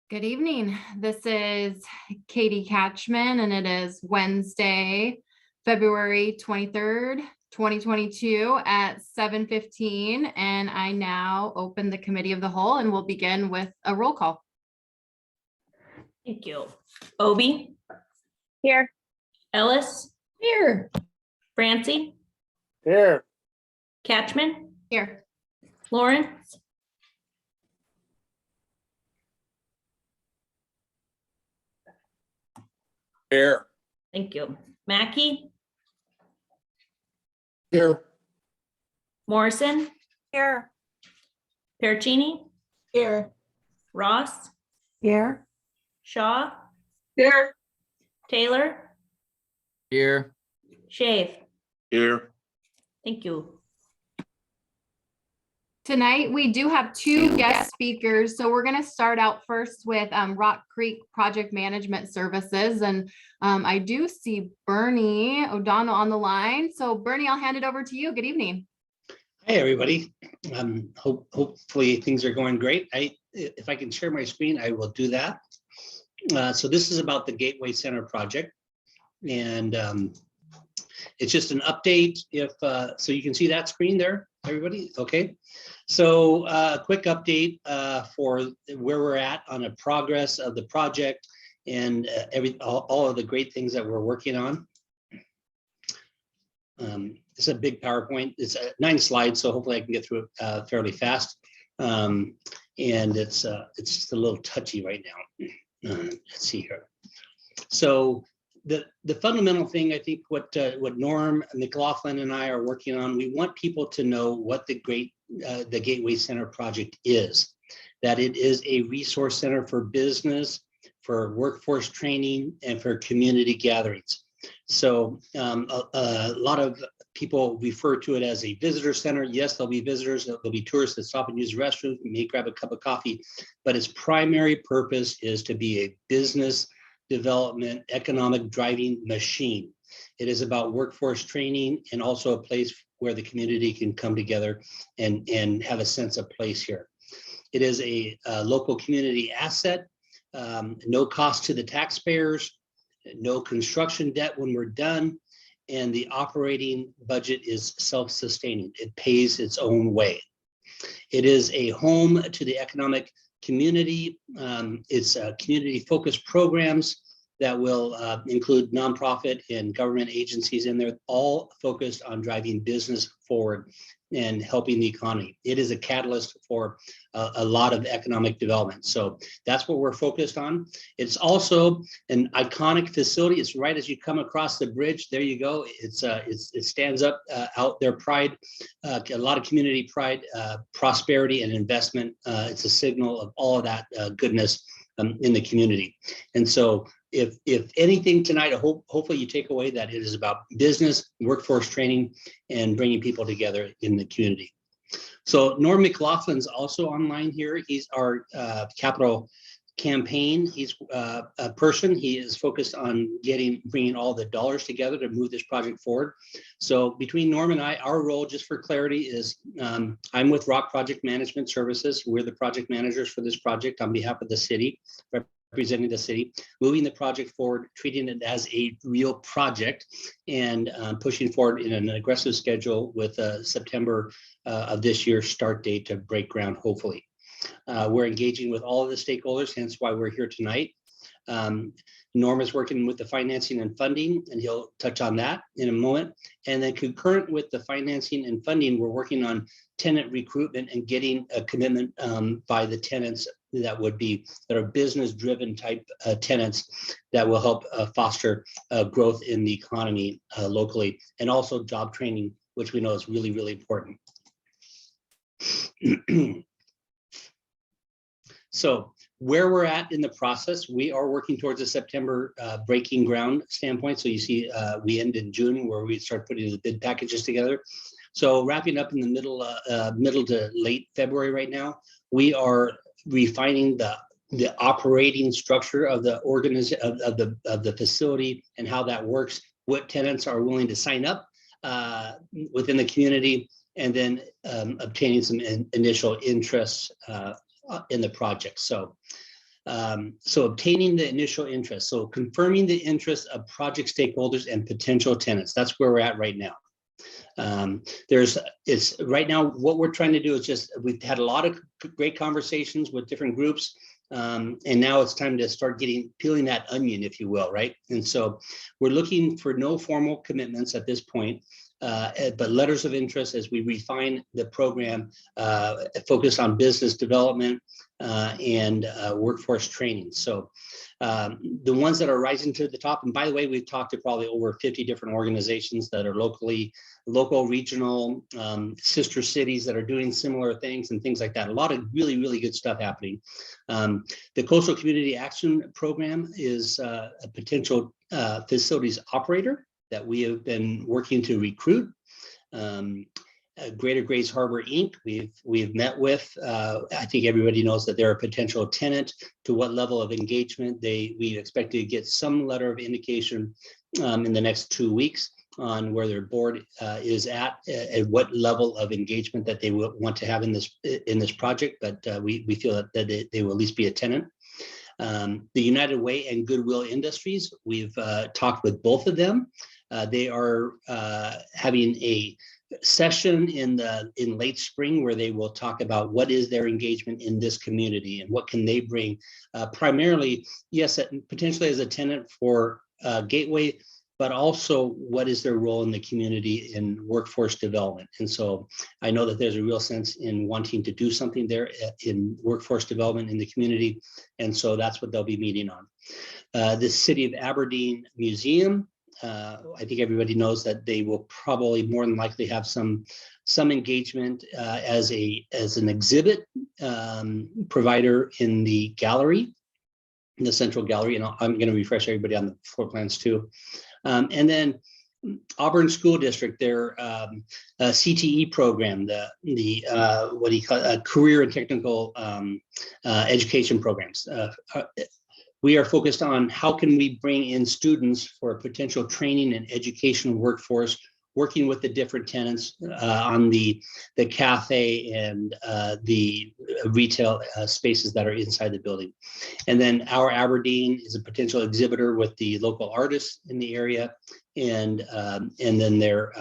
Good evening. This is Katie Catchman, and it is Wednesday, February 23rd, 2022 at 7:15. And I now open the committee of the whole and we'll begin with a roll call. Thank you. Obi, Here. Ellis, Here. Francie, Here. Catchman, Here. Lawrence, Here. thank you. Mackey, Here. Morrison, Here. Pericini, Here. Ross, Here. Shaw, Here. Taylor, Here. Shave. Here. Thank you. Tonight, we do have two guest speakers. So we're going to start out first with Rock Creek Project Management Services. And I do see Bernie O'Donnell on the line. So Bernie, I'll hand it over to you. Good evening. Hey, everybody. Hopefully things are going great. If I can share my screen, I will do that. So this is about the Gateway Center project. And it's just an update. So you can see that screen there, everybody? Okay. So a quick update for where we're at on the progress of the project and all of the great things that we're working on. It's a big PowerPoint. It's 9 slides, so hopefully I can get through it fairly fast. And it's just a little touchy right now. Let's see here. So the fundamental thing, I think, what Norm McLaughlin and I are working on, we want people to know what the Gateway Center project is. That it is a resource center for business, for workforce training, and for community gatherings. So a lot of people refer to it as a visitor center. Yes, there'll be visitors, there'll be tourists that stop and use the restroom, may grab a cup of coffee, but its primary purpose is to be a business development, economic driving machine. It is about workforce training and also a place where the community can come together and have a sense of place here. It is a local community asset, no cost to the taxpayers, no construction debt when we're done, and the operating budget is self-sustaining. It pays its own way. It is a home to the economic community. It's community-focused programs that will include nonprofit and government agencies in there, all focused on driving business forward and helping the economy. It is a catalyst for a lot of economic development. So that's what we're focused on. It's also an iconic facility. It's right as you come across the bridge. There you go. It stands up out there, pride, a lot of community pride, prosperity, and investment. It's a signal of all of that goodness in the community. And so if anything tonight, hopefully you take away that it is about business, workforce training, and bringing people together in the community. So Norm McLaughlin's also online here. He's our capital campaign. He's a person. He is focused on bringing all the dollars together to move this project forward. So between Norm and I, our role, just for clarity, is I'm with Rock Project Management Services. We're the project managers for this project on behalf of the city, representing the city, moving the project forward, treating it as a real project, and pushing forward in an aggressive schedule with September of this year start date to break ground, hopefully. We're engaging with all of the stakeholders, hence why we're here tonight. Norm is working with the financing and funding, and he'll touch on that in a moment. And then concurrent with the financing and funding, we're working on tenant recruitment and getting a commitment by the tenants that are business-driven type tenants that will help foster growth in the economy locally, and also job training, which we know is really, really important. So where we're at in the process, we are working towards a September breaking ground standpoint. So you see we end in June where we start putting the bid packages together. So wrapping up in the middle to late February right now, we are refining the operating structure of the of the facility and how that works, what tenants are willing to sign up within the community, and then obtaining some initial interest in the project. So So obtaining the initial interest, so confirming the interest of project stakeholders and potential tenants. That's where we're at right now. It's right now, what we're trying to do is we've had a lot of great conversations with different groups. And now it's time to start peeling that onion, if you will, right? And so we're looking for no formal commitments at this point, but letters of interest as we refine the program, focus on business development and workforce training. So the ones that are rising to the top, and by the way, we've talked to probably over 50 different organizations that are local, regional, sister cities that are doing similar things and things like that. A lot of really, really good stuff happening. The Coastal Community Action Program is a potential facilities operator that we have been working to recruit. Greater Grays Harbor Inc. We've met with. I think everybody knows that they're a potential tenant. To what level of engagement we expect to get some letter of indication in the next 2 weeks on where their board is at what level of engagement that they will want to have in this project. But we feel that they will at least be a tenant. The United Way and Goodwill Industries, we've talked with both of them. They are having a session in late spring where they will talk about what is their engagement in this community and what can they bring, primarily, yes, potentially as a tenant for Gateway, but also what is their role in the community in workforce development. And so I know that there's a real sense in wanting to do something there in workforce development in the community. And so that's what they'll be meeting on. The City of Aberdeen Museum, I think everybody knows that they will probably more than likely have some engagement as an exhibit provider in the gallery, in the central gallery, and I'm going to refresh everybody on the floor plans too. And then Auburn School District, their CTE program, the what do you call it, career and technical education programs. We are focused on how can we bring in students for potential training and educational workforce, working with the different tenants on the cafe and the retail spaces that are inside the building. And then our Aberdeen is a potential exhibitor with the local artists in the area, and then their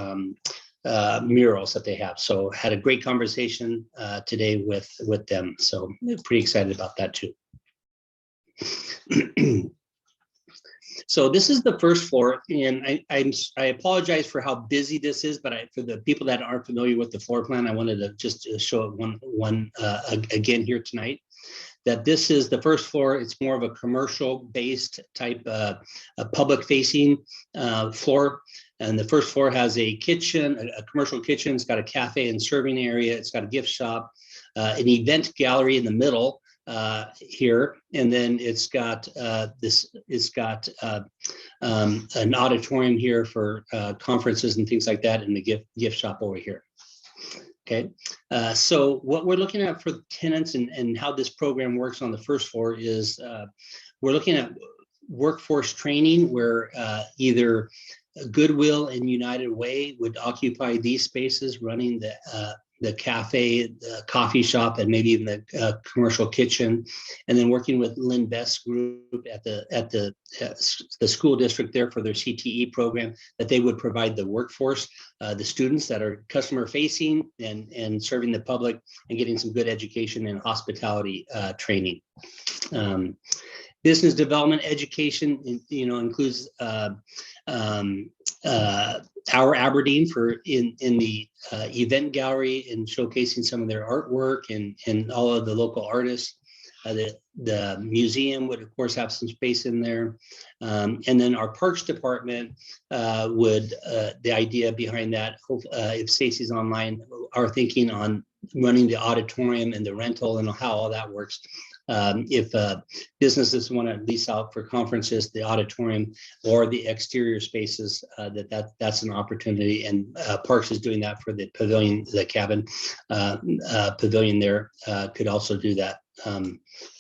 murals that they have. So had a great conversation today with them. So pretty excited about that too. So this is the first floor, and I apologize for how busy this is, but for the people that aren't familiar with the floor plan, I wanted to just show it again here tonight. That this is the first floor. It's more of a commercial-based type, a public-facing floor. And the first floor has a kitchen, a commercial kitchen. It's got a cafe and serving area. It's got a gift shop, an event gallery in the middle here, and then it's got an auditorium here for conferences and things like that, and the gift shop over here. Okay, so what we're looking at for tenants and how this program works on the first floor is we're looking at workforce training where either Goodwill and United Way would occupy these spaces, running the cafe, the coffee shop, and maybe even the commercial kitchen, and then working with Lynn Best's group at the school district there for their CTE program, that they would provide the workforce, the students that are customer facing and serving the public and getting some good education and hospitality training. Business development education, includes our Aberdeen in the event gallery and showcasing some of their artwork and all of the local artists. The museum would of course have some space in there. And then our parks department the idea behind that, if Stacy's online, are thinking on running the auditorium and the rental and how all that works. If businesses want to lease out for conferences, the auditorium or the exterior spaces, that's an opportunity. And Parks is doing that for the pavilion, the cabin pavilion there, could also do that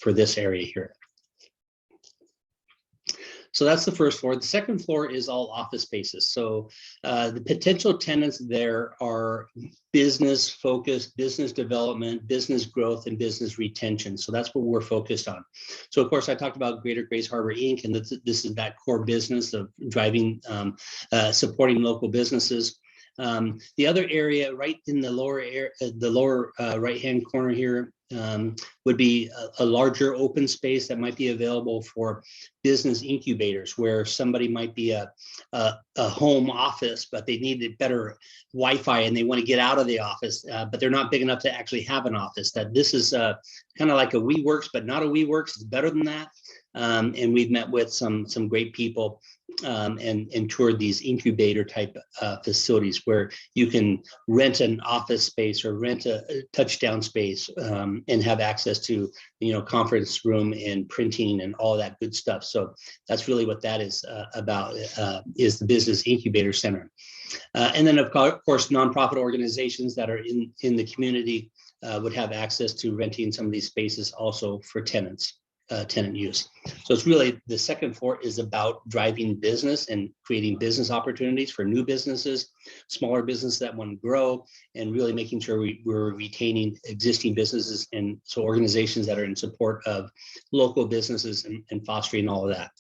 for this area here. So that's the first floor. The second floor is all office spaces. So the potential tenants there are business focused, business development, business growth, and business retention. So that's what we're focused on. So of course, I talked about Greater Grays Harbor Inc., and this is that core business of driving, supporting local businesses. The other area right in the lower right-hand corner here would be a larger open space that might be available for business incubators, where somebody might be a home office, but they need better Wi-Fi and they want to get out of the office, but they're not big enough to actually have an office. That this is kind of like a WeWorks, but not a WeWorks. It's better than that. And we've met with some great people and toured these incubator type facilities where you can rent an office space or rent a touchdown space and have access to, conference room and printing and all that good stuff. So that's really what that is about, is the Business Incubator Center. And then of course, nonprofit organizations that are in the community would have access to renting some of these spaces also for tenants. Tenant use. So it's really, the second floor is about driving business and creating business opportunities for new businesses, smaller businesses that want to grow, and really making sure we're retaining existing businesses, and so organizations that are in support of local businesses and fostering all of that.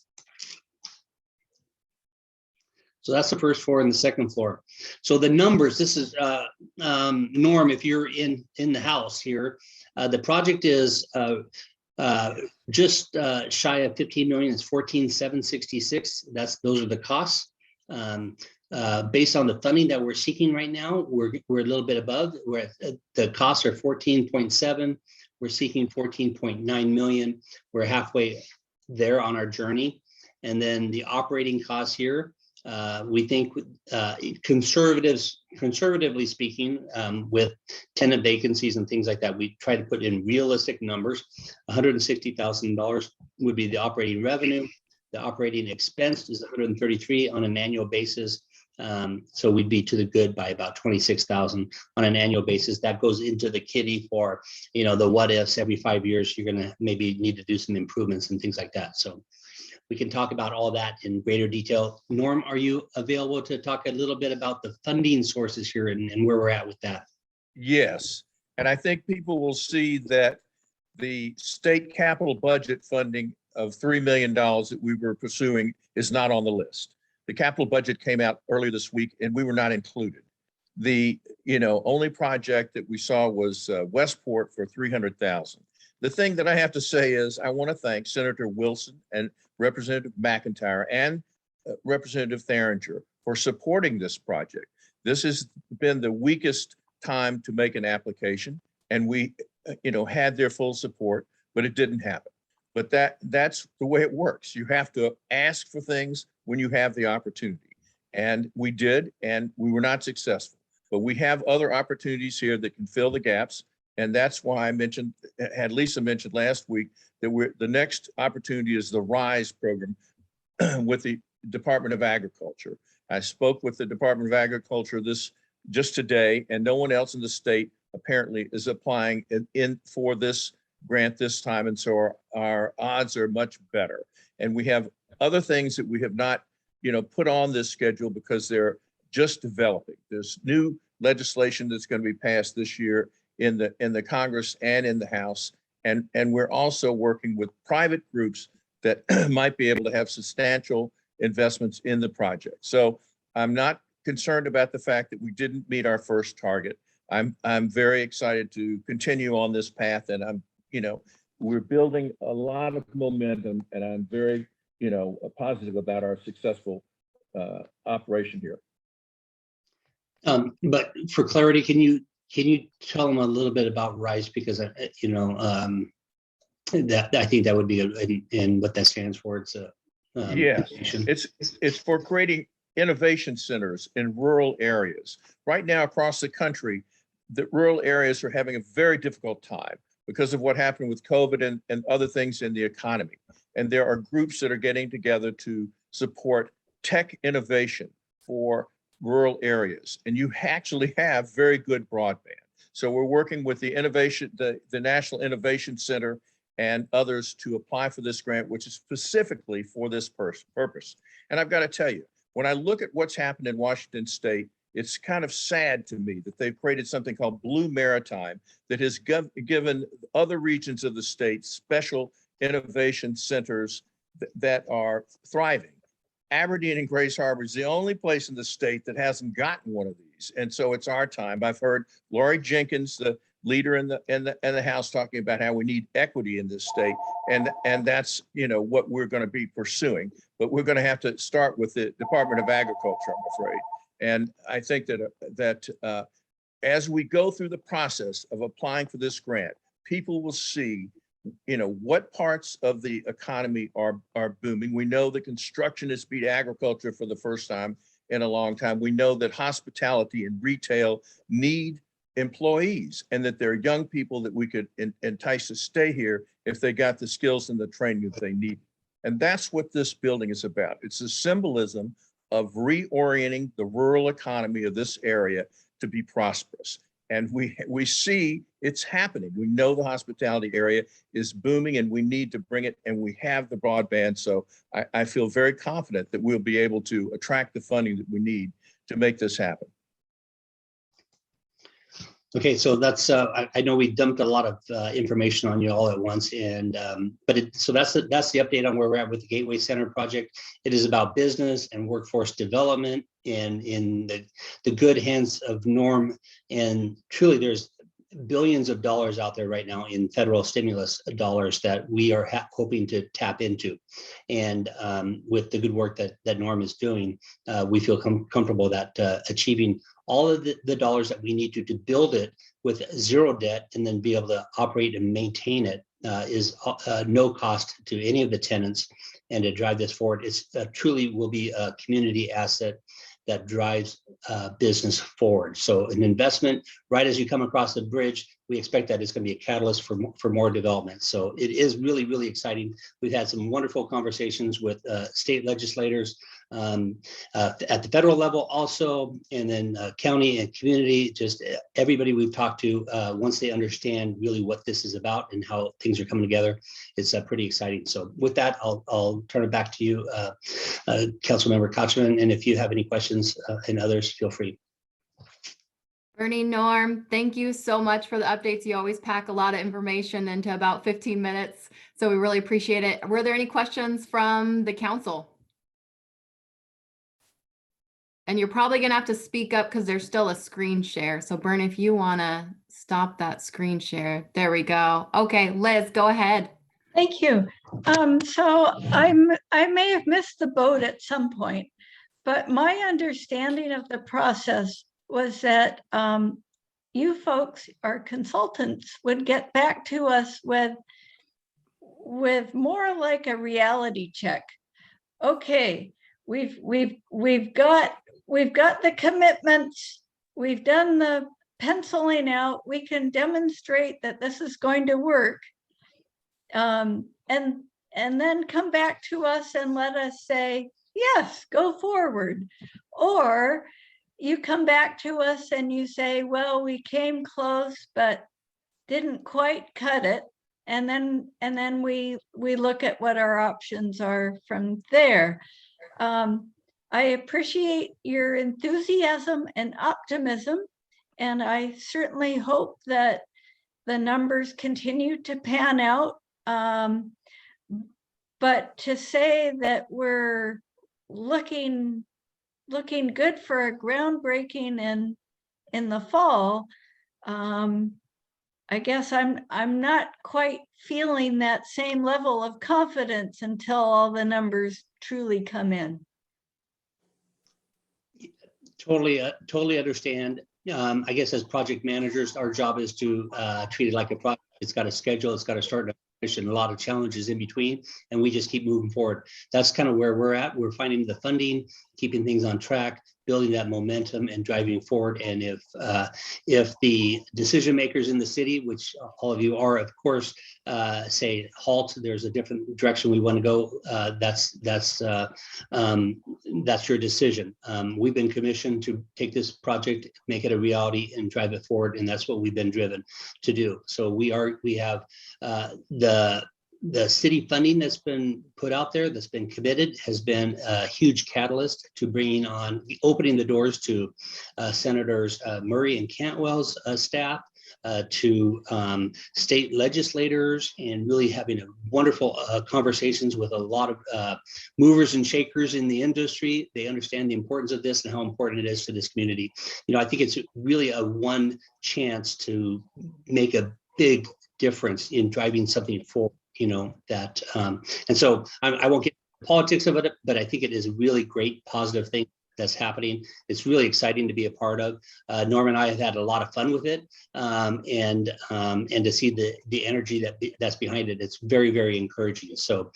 So that's the first floor and the second floor. So the numbers, this is Norm, if you're in the house here, the project is just shy of 15 million. It's 14,766. Those are the costs. Based on the funding that we're seeking right now, we're a little bit above. The costs are 14.7. We're seeking 14.9 million. We're halfway there on our journey. And then the operating costs here, we think conservatively speaking, with tenant vacancies and things like that, we try to put in realistic numbers. $160,000 would be the operating revenue. The operating expense is 133 on an annual basis. So we'd be to the good by about 26,000 on an annual basis. That goes into the kitty for, the what ifs. Every 5 years, you're gonna maybe need to do some improvements and things like that. So we can talk about all that in greater detail. Norm, are you available to talk a little bit about the funding sources here and where we're at with that? Yes, and I think people will see that the state capital budget funding of $3 million that we were pursuing is not on the list. The capital budget came out early this week and we were not included. The only project that we saw was Westport for 300,000. The thing that I have to say is I want to thank Senator Wilson and Representative McIntyre and Representative Theringer for supporting this project. This has been the weakest time to make an application, and we, had their full support, but it didn't happen. But that's the way it works. You have to ask for things when you have the opportunity, and we did, and we were not successful. But we have other opportunities here that can fill the gaps. And that's why I had Lisa mentioned last week that the next opportunity is the RISE program with the Department of Agriculture. I spoke with the Department of Agriculture just today, and no one else in the state apparently is applying in for this grant this time. And so our odds are much better. And we have other things that we have not, put on this schedule because they're just developing. There's new legislation that's going to be passed this year in the Congress and in the House. And we're also working with private groups that might be able to have substantial investments in the project. So I'm not concerned about the fact that we didn't meet our first target. I'm very excited to continue on this path, and we're building a lot of momentum, and I'm very, positive about our successful operation here. But for clarity, can you tell them a little bit about RISE, because that I think that would be good, and what that stands for. It's a yes, it's for creating innovation centers in rural areas. Right now across the country, the rural areas are having a very difficult time because of what happened with COVID and other things in the economy. And there are groups that are getting together to support tech innovation for rural areas. And you actually have very good broadband. So we're working with the National Innovation Center and others to apply for this grant, which is specifically for this purpose. And I've got to tell you, when I look at what's happened in Washington State, it's kind of sad to me that they've created something called Blue Maritime that has given other regions of the state special innovation centers that are thriving. Aberdeen and Grace Harbor is the only place in the state that hasn't gotten one of these. And so it's our time. I've heard Lori Jenkins, the leader in the House, talking about how we need equity in this state. And that's, you know, what we're going to be pursuing. But we're going to have to start with the Department of Agriculture, I'm afraid. And I think that as we go through the process of applying for this grant, people will see, you know, what parts of the economy are booming. We know that construction has beat agriculture for the first time in a long time. We know that hospitality and retail need employees, and that there are young people that we could entice to stay here if they got the skills and the training that they need. And that's what this building is about. It's a symbolism of reorienting the rural economy of this area to be prosperous. And we see it's happening. We know the hospitality area is booming, and we need to bring it, and we have the broadband. So I feel very confident that we'll be able to attract the funding that we need to make this happen. Okay, so that's I know we dumped a lot of information on you all at once, and so that's the update on where we're at with the Gateway Center project. It is about business and workforce development, and in the good hands of Norm. And truly, there's billions of dollars out there right now in federal stimulus dollars that we are hoping to tap into. And with the good work that Norm is doing, we feel comfortable that achieving all of the dollars that we need to build it with zero debt and then be able to operate and maintain it is no cost to any of the tenants. And to drive this forward, it's truly will be a community asset that drives business forward. So an investment right as you come across the bridge, we expect that it's going to be a catalyst for more development. So it is really, really exciting. We've had some wonderful conversations with state legislators at the federal level also, and then county and community, just everybody we've talked to, once they understand really what this is about and how things are coming together, it's pretty exciting. So with that, I'll turn it back to you, Councilmember Kochman, and if you have any questions and others, feel free. Bernie, Norm, thank you so much for the updates. You always pack a lot of information into about 15 minutes, so we really appreciate it. Were there any questions from the council? And you're probably gonna have to speak up because there's still a screen share. So Bernie, if you wanna stop that screen share, there we go. Okay, Liz, go ahead. Thank you. So I may have missed the boat at some point, but my understanding of the process was that you folks, our consultants, would get back to us with more like a reality check. Okay, we've got the commitments, we've done the penciling out, we can demonstrate that this is going to work, and then come back to us and let us say, yes, go forward. Or you come back to us and you say, well, we came close, but didn't quite cut it. And then we look at what our options are from there. I appreciate your enthusiasm and optimism, and I certainly hope that the numbers continue to pan out. But to say that we're looking good for a groundbreaking in the fall, I guess I'm not quite feeling that same level of confidence until all the numbers truly come in. Totally understand. I guess as project managers, our job is to treat it like a project. It's got a schedule, it's got a start and a finish, and a lot of challenges in between, and we just keep moving forward. That's kind of where we're at. We're finding the funding, keeping things on track, building that momentum and driving forward. And if the decision makers in the city, which all of you are, of course, say halt, there's a different direction we want to go, that's your decision. We've been commissioned to take this project, make it a reality, and drive it forward, and that's what we've been driven to do. So we have the city funding that's been put out there, that's been committed, has been a huge catalyst to opening the doors to Senators Murray and Cantwell's staff, to state legislators, and really having a wonderful conversations with a lot of movers and shakers in the industry. They understand the importance of this and how important it is to this community. I think it's really a one chance to make a big difference in driving something forward. And so I won't get into the politics of it, but I think it is a really great positive thing that's happening. It's really exciting to be a part of. Norm and I have had a lot of fun with it, and to see the energy that's behind it. It's very, very encouraging. So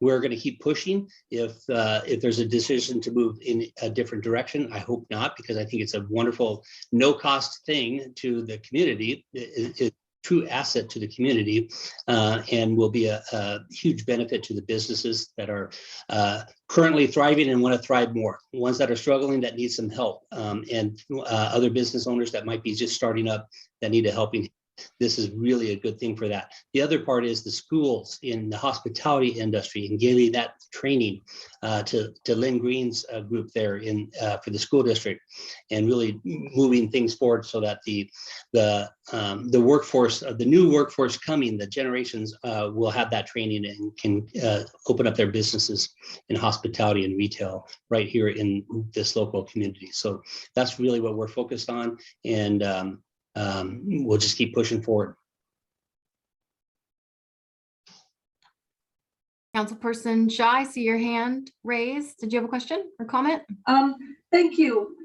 we're going to keep pushing. If there's a decision to move in a different direction, I hope not, because I think it's a wonderful, no-cost thing to the community. It's true asset to the community, and will be a huge benefit to the businesses that are currently thriving and want to thrive more, ones that are struggling that need some help, and other business owners that might be just starting up that need a helping. This is really a good thing for that. The other part is the schools in the hospitality industry and giving that training to Lynn Green's group there for the school district, and really moving things forward so that the workforce, the new workforce coming, the generations will have that training and can open up their businesses in hospitality and retail right here in this local community. So that's really what we're focused on, and we'll just keep pushing forward. Councilperson Shaw, I see your hand raised. Did you have a question or comment? Thank you.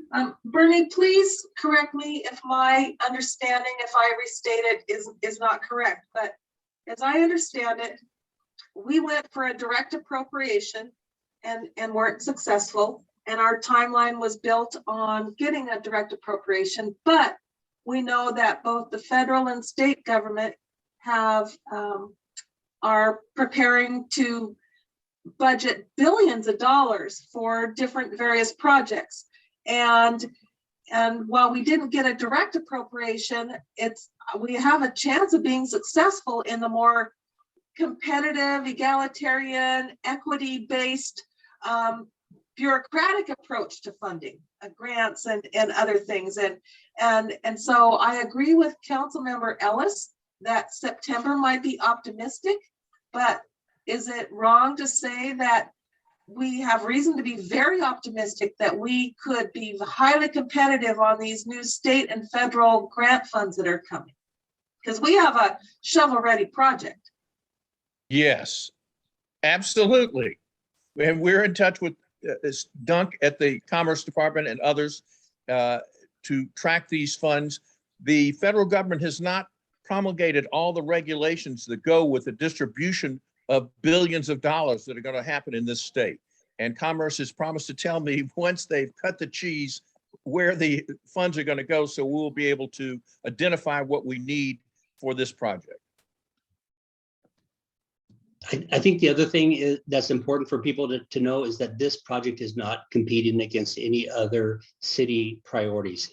Bernie, please correct me if my understanding, if I restate it, is not correct. But as I understand it, we went for a direct appropriation and weren't successful. And our timeline was built on getting a direct appropriation. But we know that both the federal and state government are preparing to budget billions of dollars for different various projects. And while we didn't get a direct appropriation, we have a chance of being successful in the more competitive, egalitarian, equity-based, bureaucratic approach to funding, grants and other things. And so I agree with Councilmember Ellis that September might be optimistic, but is it wrong to say that we have reason to be very optimistic that we could be highly competitive on these new state and federal grant funds that are coming? Because we have a shovel-ready project. Yes, absolutely. And we're in touch with Dunk at the Commerce Department and others to track these funds. The federal government has not promulgated all the regulations that go with the distribution of billions of dollars that are going to happen in this state. And Commerce has promised to tell me once they've cut the cheese where the funds are going to go, so we'll be able to identify what we need for this project. I think the other thing that's important for people to know is that this project is not competing against any other city priorities.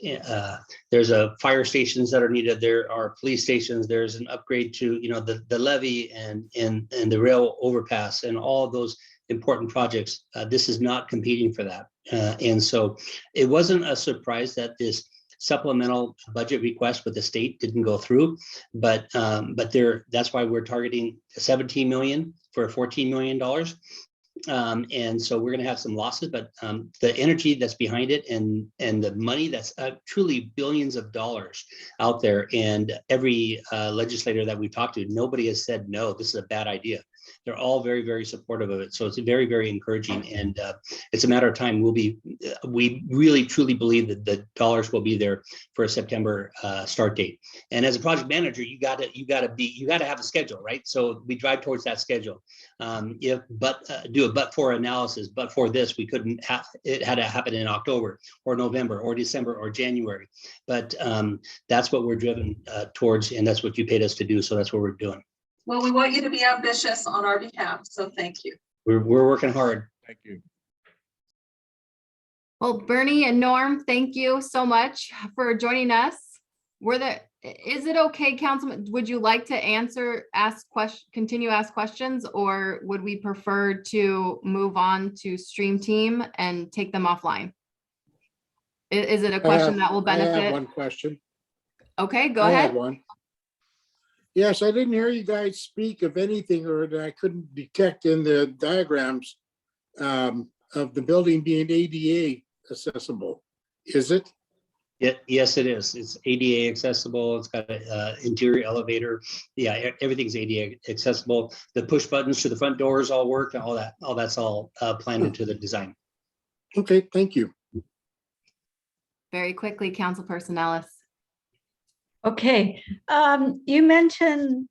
There's fire stations that are needed. There are police stations. There's an upgrade to the levee and the rail overpass and all of those important projects. This is not competing for that, and so it wasn't a surprise that this supplemental budget request with the state didn't go through, but that's why we're targeting 17 million for $14 million. And so we're going to have some losses, but the energy that's behind it and the money that's truly billions of dollars out there, and every legislator that we've talked to, nobody has said, no, this is a bad idea. They're all very, very supportive of it. So it's very, very encouraging. And it's a matter of time. We really, truly believe that the dollars will be there for a September start date. And as a project manager, you got to have a schedule, right? So we drive towards that schedule. Do a but for analysis, but for this, we couldn't have, it had to happen in October or November or December or January. But that's what we're driven towards, and that's what you paid us to do. So that's what we're doing. Well, we want you to be ambitious on our behalf, so thank you. We're working hard. Thank you. Well, Bernie and Norm, thank you so much for joining us. Is it okay, Councilman, would you like to continue ask questions, or would we prefer to move on to Stream Team and take them offline? Is it a question that will I have benefit? one question. Okay, go I ahead. have one. Yes, I didn't hear you guys speak of anything, or that I couldn't detect in the diagrams of the building being ADA accessible. Is it? Yes, it is. It's ADA accessible. It's got an interior elevator. Yeah, everything's ADA accessible. The push buttons to the front doors all work. All that's all planned into the design. Okay, thank you. Very quickly, Councilperson Ellis. Okay, you mentioned,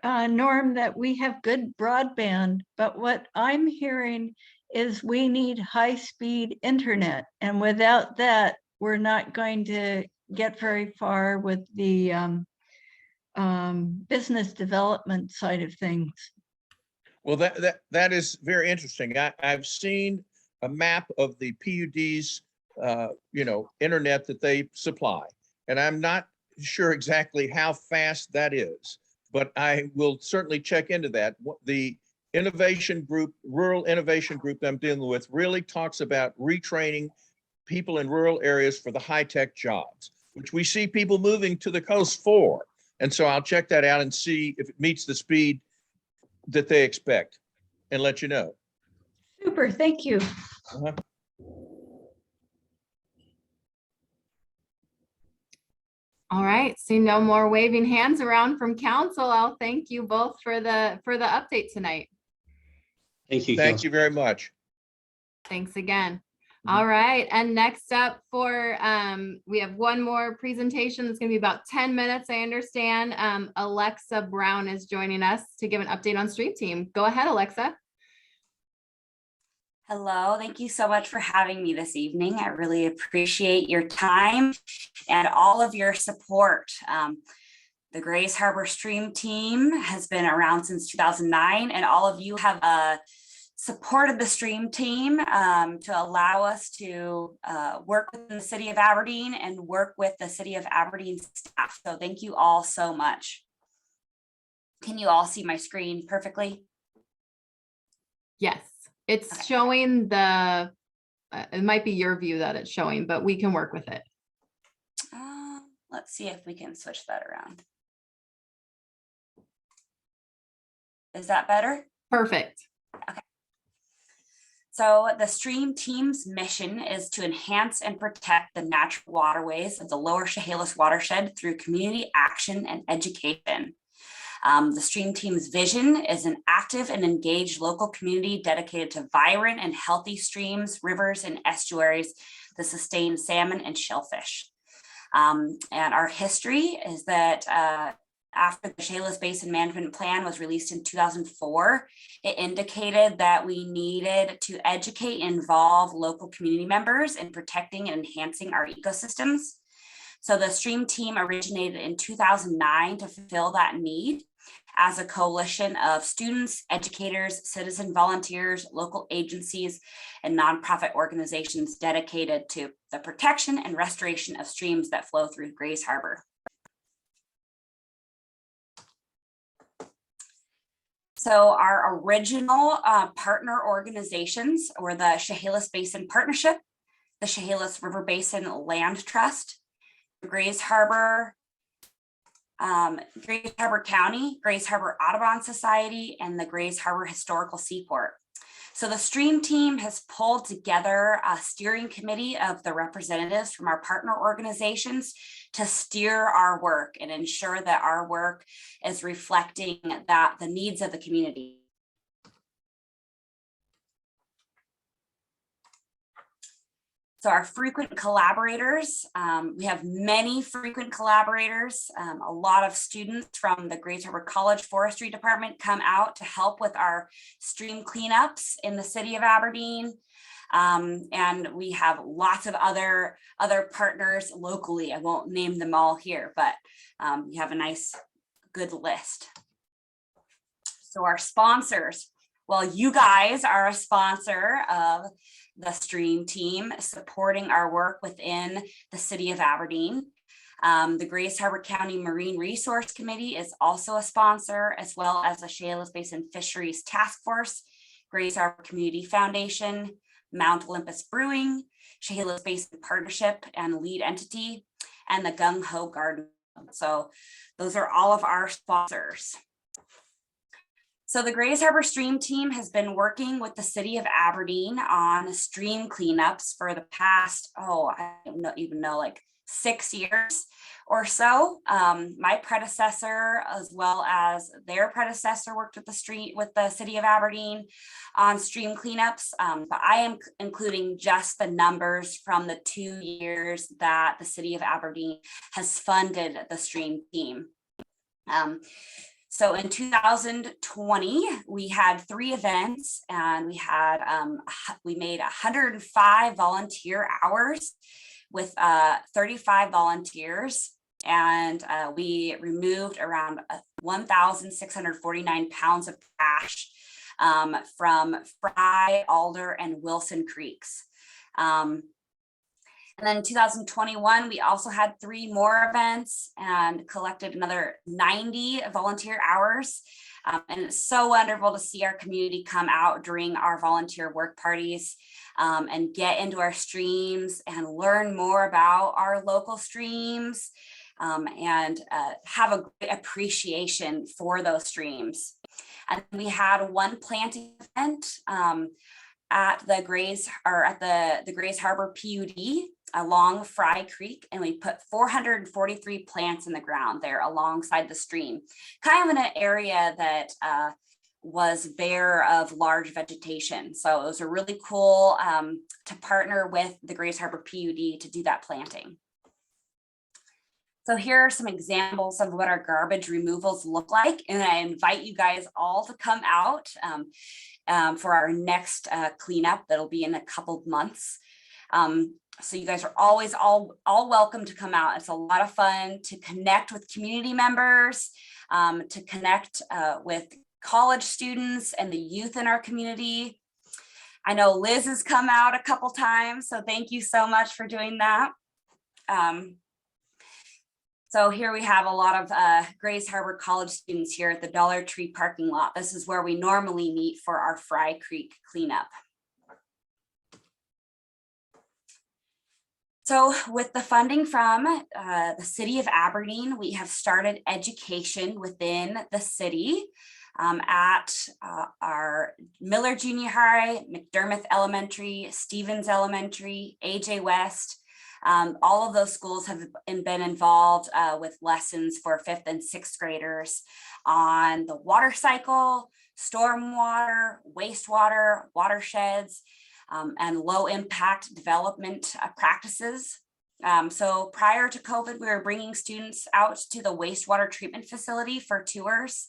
Norm, that we have good broadband, but what I'm hearing is we need high-speed internet, and without that, we're not going to get very far with the business development side of things. Well, that is very interesting. I've seen a map of the PUD's, internet that they supply, and I'm not sure exactly how fast that is, but I will certainly check into that. The innovation group, rural innovation group that I'm dealing with, really talks about retraining people in rural areas for the high-tech jobs, which we see people moving to the coast for. And so I'll check that out and see if it meets the speed that they expect and let you know. Super, thank you. Uh-huh. All right, see no more waving hands around from council. I'll thank you both for the update tonight. Thank you. Thank you very much. Thanks again. All right, and next up we have one more presentation. It's gonna be about 10 minutes, I understand. Alexa Brown is joining us to give an update on Stream Team. Go ahead, Alexa. Hello, thank you so much for having me this evening. I really appreciate your time and all of your support. The Grays Harbor Stream Team has been around since 2009, and all of you have supported the Stream Team to allow us to work with the City of Aberdeen and work with the City of Aberdeen staff. So thank you all so much. Can you all see my screen perfectly? Yes, it's Okay. showing it might be your view that it's showing, but we can work with it. Let's see if we can switch that around. Is that better? Perfect. So the Stream Team's mission is to enhance and protect the natural waterways of the Lower Chehalis watershed through community action and education. The Stream Team's vision is an active and engaged local community dedicated to vibrant and healthy streams, rivers, and estuaries to sustain salmon and shellfish. And our history is that after the Chehalis Basin Management Plan was released in 2004, it indicated that we needed to educate and involve local community members in protecting and enhancing our ecosystems. So the Stream Team originated in 2009 to fulfill that need as a coalition of students, educators, citizen volunteers, local agencies, and nonprofit organizations dedicated to the protection and restoration of streams that flow through Grays Harbor. So our original partner organizations were the Chehalis Basin Partnership, the Chehalis River Basin Land Trust, Grays Harbor County, Grays Harbor Audubon Society, and the Grays Harbor Historical Seaport. So the Stream Team has pulled together a steering committee of the representatives from our partner organizations to steer our work and ensure that our work is reflecting the needs of the community. So our frequent collaborators, we have many frequent collaborators. A lot of students from the Grays Harbor College Forestry Department come out to help with our stream cleanups in the city of Aberdeen. And we have lots of other partners locally. I won't name them all here, but we have a nice, good list. So our sponsors, well, you guys are a sponsor of the Stream Team, supporting our work within the city of Aberdeen. The Grays Harbor County Marine Resource Committee is also a sponsor, as well as the Chehalis Basin Fisheries Task Force, Grays Harbor Community Foundation, Mount Olympus Brewing, Chehalis Basin Partnership and lead entity, and the Gung Ho Garden. So those are all of our sponsors. So the Grays Harbor Stream Team has been working with the city of Aberdeen on stream cleanups for the past, I don't even know, like 6 years or so. My predecessor, as well as their predecessor, worked with the city of Aberdeen on stream cleanups. But I am including just the numbers from the 2 years that the city of Aberdeen has funded the Stream Team. So in 2020, we had 3 events, and we made 105 volunteer hours with 35 volunteers, and we removed around 1,649 pounds of trash from Fry, Alder, and Wilson Creeks. And then in 2021, we also had 3 more events and collected another 90 volunteer hours. And it's so wonderful to see our community come out during our volunteer work parties and get into our streams and learn more about our local streams and have a great appreciation for those streams. And we had 1 planting event at the Grays Harbor PUD along Fry Creek, and we put 443 plants in the ground there alongside the stream, kind of in an area that was bare of large vegetation. So it was a really cool to partner with the Grays Harbor PUD to do that planting. So here are some examples of what our garbage removals look like, and I invite you guys all to come out for our next cleanup that'll be in a couple of months. So you guys are always all welcome to come out. It's a lot of fun to connect with community members, to connect with college students and the youth in our community. I know Liz has come out a couple times, so thank you so much for doing that. So here we have a lot of Grays Harbor College students here at the Dollar Tree parking lot. This is where we normally meet for our Fry Creek cleanup. So with the funding from the city of Aberdeen, we have started education within the city at our Miller Junior High, McDermott Elementary, Stevens Elementary, AJ West. All of those schools have been involved with lessons for 5th and 6th graders on the water cycle, stormwater, wastewater, watersheds, and low impact development practices. So prior to COVID, we were bringing students out to the wastewater treatment facility for tours.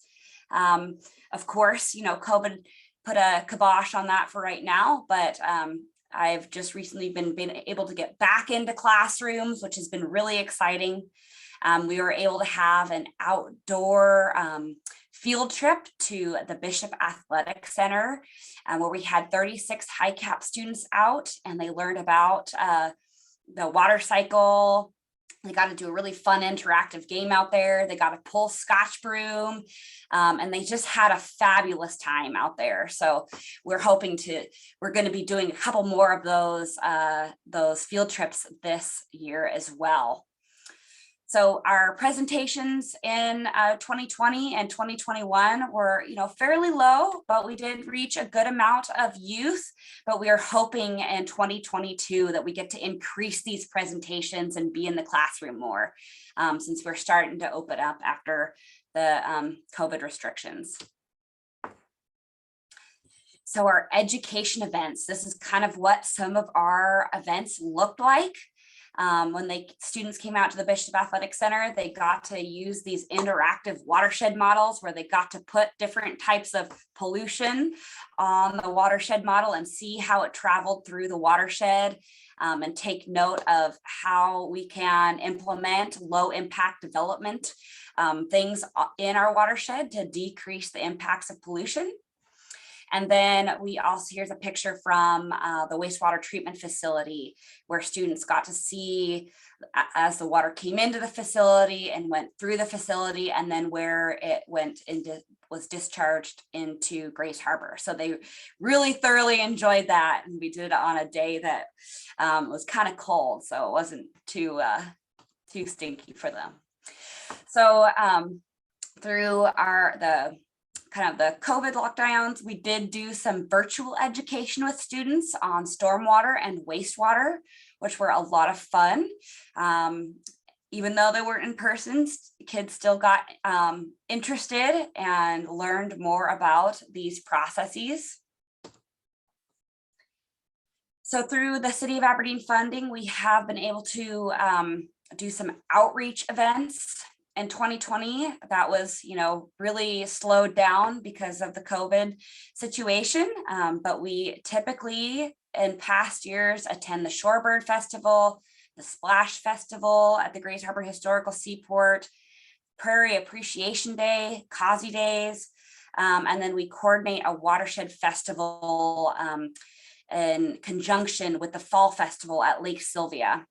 Of course, COVID put a kibosh on that for right now, but I've just recently been able to get back into classrooms, which has been really exciting. We were able to have an outdoor field trip to the Bishop Athletic Center, where we had 36 HiCap students out, and they learned about the water cycle. They got to do a really fun interactive game out there. They got to pull Scotch broom, and they just had a fabulous time out there. So we're going to be doing a couple more of those field trips this year as well. So our presentations in 2020 and 2021 were, fairly low, but we did reach a good amount of youth. But we are hoping in 2022 that we get to increase these presentations and be in the classroom more, since we're starting to open up after the COVID restrictions. So our education events, this is kind of what some of our events looked like. When students came out to the Bishop Athletic Center, they got to use these interactive watershed models where they got to put different types of pollution on the watershed model and see how it traveled through the watershed, and take note of how we can implement low impact development things in our watershed to decrease the impacts of pollution. And then we also, here's a picture from the wastewater treatment facility where students got to see as the water came into the facility and went through the facility, and then where it went into, was discharged into Grays Harbor. So they really thoroughly enjoyed that. And we did it on a day that was kind of cold, so it wasn't too stinky for them. So through the COVID lockdowns, we did do some virtual education with students on stormwater and wastewater, which were a lot of fun. Even though they weren't in person, kids still got interested and learned more about these processes. So through the City of Aberdeen funding, we have been able to do some outreach events. In 2020, that was, really slowed down because of the COVID situation. But we typically in past years attend the Shorebird Festival, the Splash Festival at the Grays Harbor Historical Seaport, Prairie Appreciation Day, Causey Days, and then we coordinate a watershed festival in conjunction with the Fall Festival at Lake Sylvia.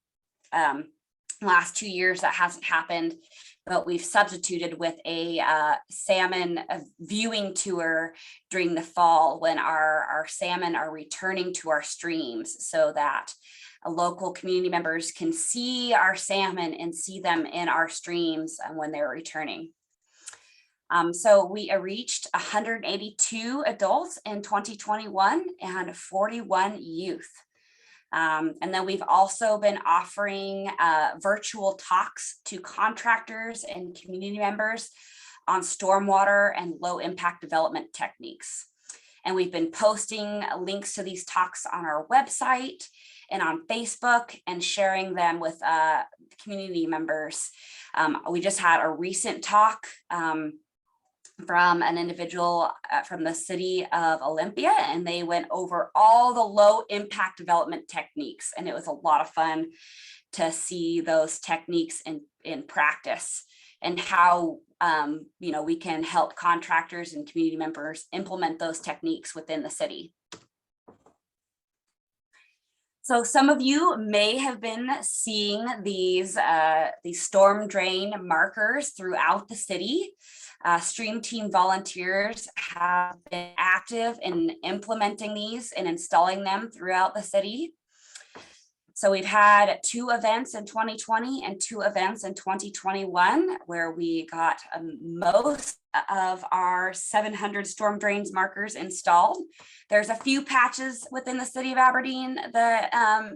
Last 2 years that hasn't happened, but we've substituted with a salmon viewing tour during the fall when our salmon are returning to our streams, so that local community members can see our salmon and see them in our streams when they're returning. So we reached 182 adults in 2021 and 41 youth. And then we've also been offering virtual talks to contractors and community members on stormwater and low impact development techniques. And we've been posting links to these talks on our website and on Facebook and sharing them with community members. We just had a recent talk from an individual from the city of Olympia, and they went over all the low impact development techniques. And it was a lot of fun to see those techniques in practice and how we can help contractors and community members implement those techniques within the city. So some of you may have been seeing these storm drain markers throughout the city. Stream team volunteers have been active in implementing these and installing them throughout the city. So we've had 2 events in 2020 and 2 events in 2021 where we got most of our 700 storm drains markers installed. There's a few patches within the city of Aberdeen that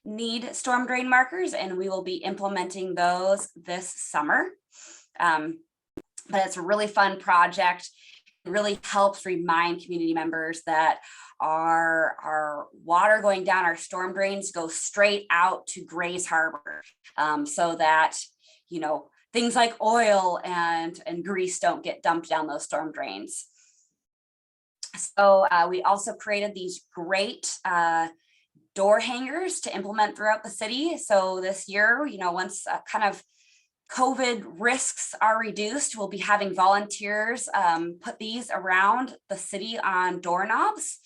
need storm drain markers, and we will be implementing those this summer. But it's a really fun project. It really helps remind community members that our water going down our storm drains goes straight out to Grays Harbor, so that things like oil and grease don't get dumped down those storm drains. So we also created these great door hangers to implement throughout the city. So this year, once kind of COVID risks are reduced, we'll be having volunteers put these around the city on doorknobs.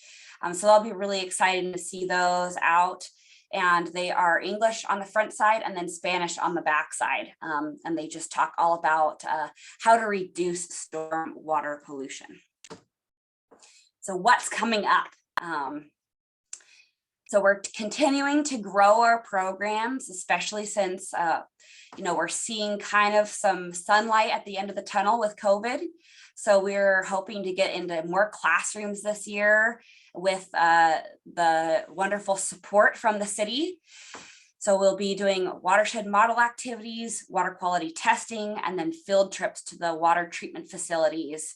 So that'll be really exciting to see those out. And they are English on the front side and then Spanish on the back side. And they just talk all about how to reduce storm water pollution. So what's coming up? So we're continuing to grow our programs, especially since we're seeing kind of some sunlight at the end of the tunnel with COVID. So we're hoping to get into more classrooms this year with the wonderful support from the city. So we'll be doing watershed model activities, water quality testing, and then field trips to the water treatment facilities.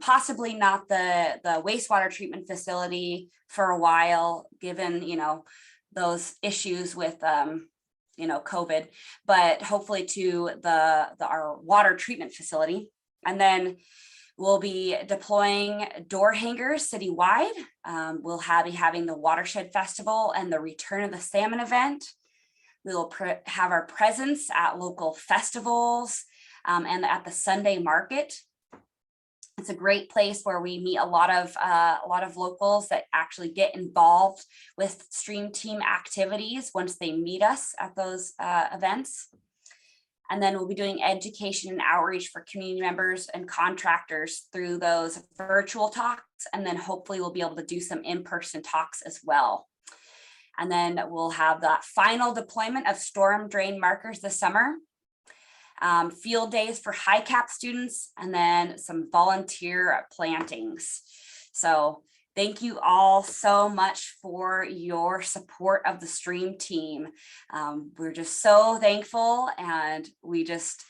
Possibly not the wastewater treatment facility for a while, given, those issues with, COVID, but hopefully to our water treatment facility. And then we'll be deploying door hangers citywide. We'll be having the Watershed Festival and the Return of the Salmon event. We will have our presence at local festivals and at the Sunday market. It's a great place where we meet a lot of locals that actually get involved with Stream Team activities once they meet us at those events. And then we'll be doing education and outreach for community members and contractors through those virtual talks. And then hopefully we'll be able to do some in-person talks as well. And then we'll have that final deployment of storm drain markers this summer. Field days for HiCap students, and then some volunteer plantings. So thank you all so much for your support of the Stream Team. We're just so thankful, and we just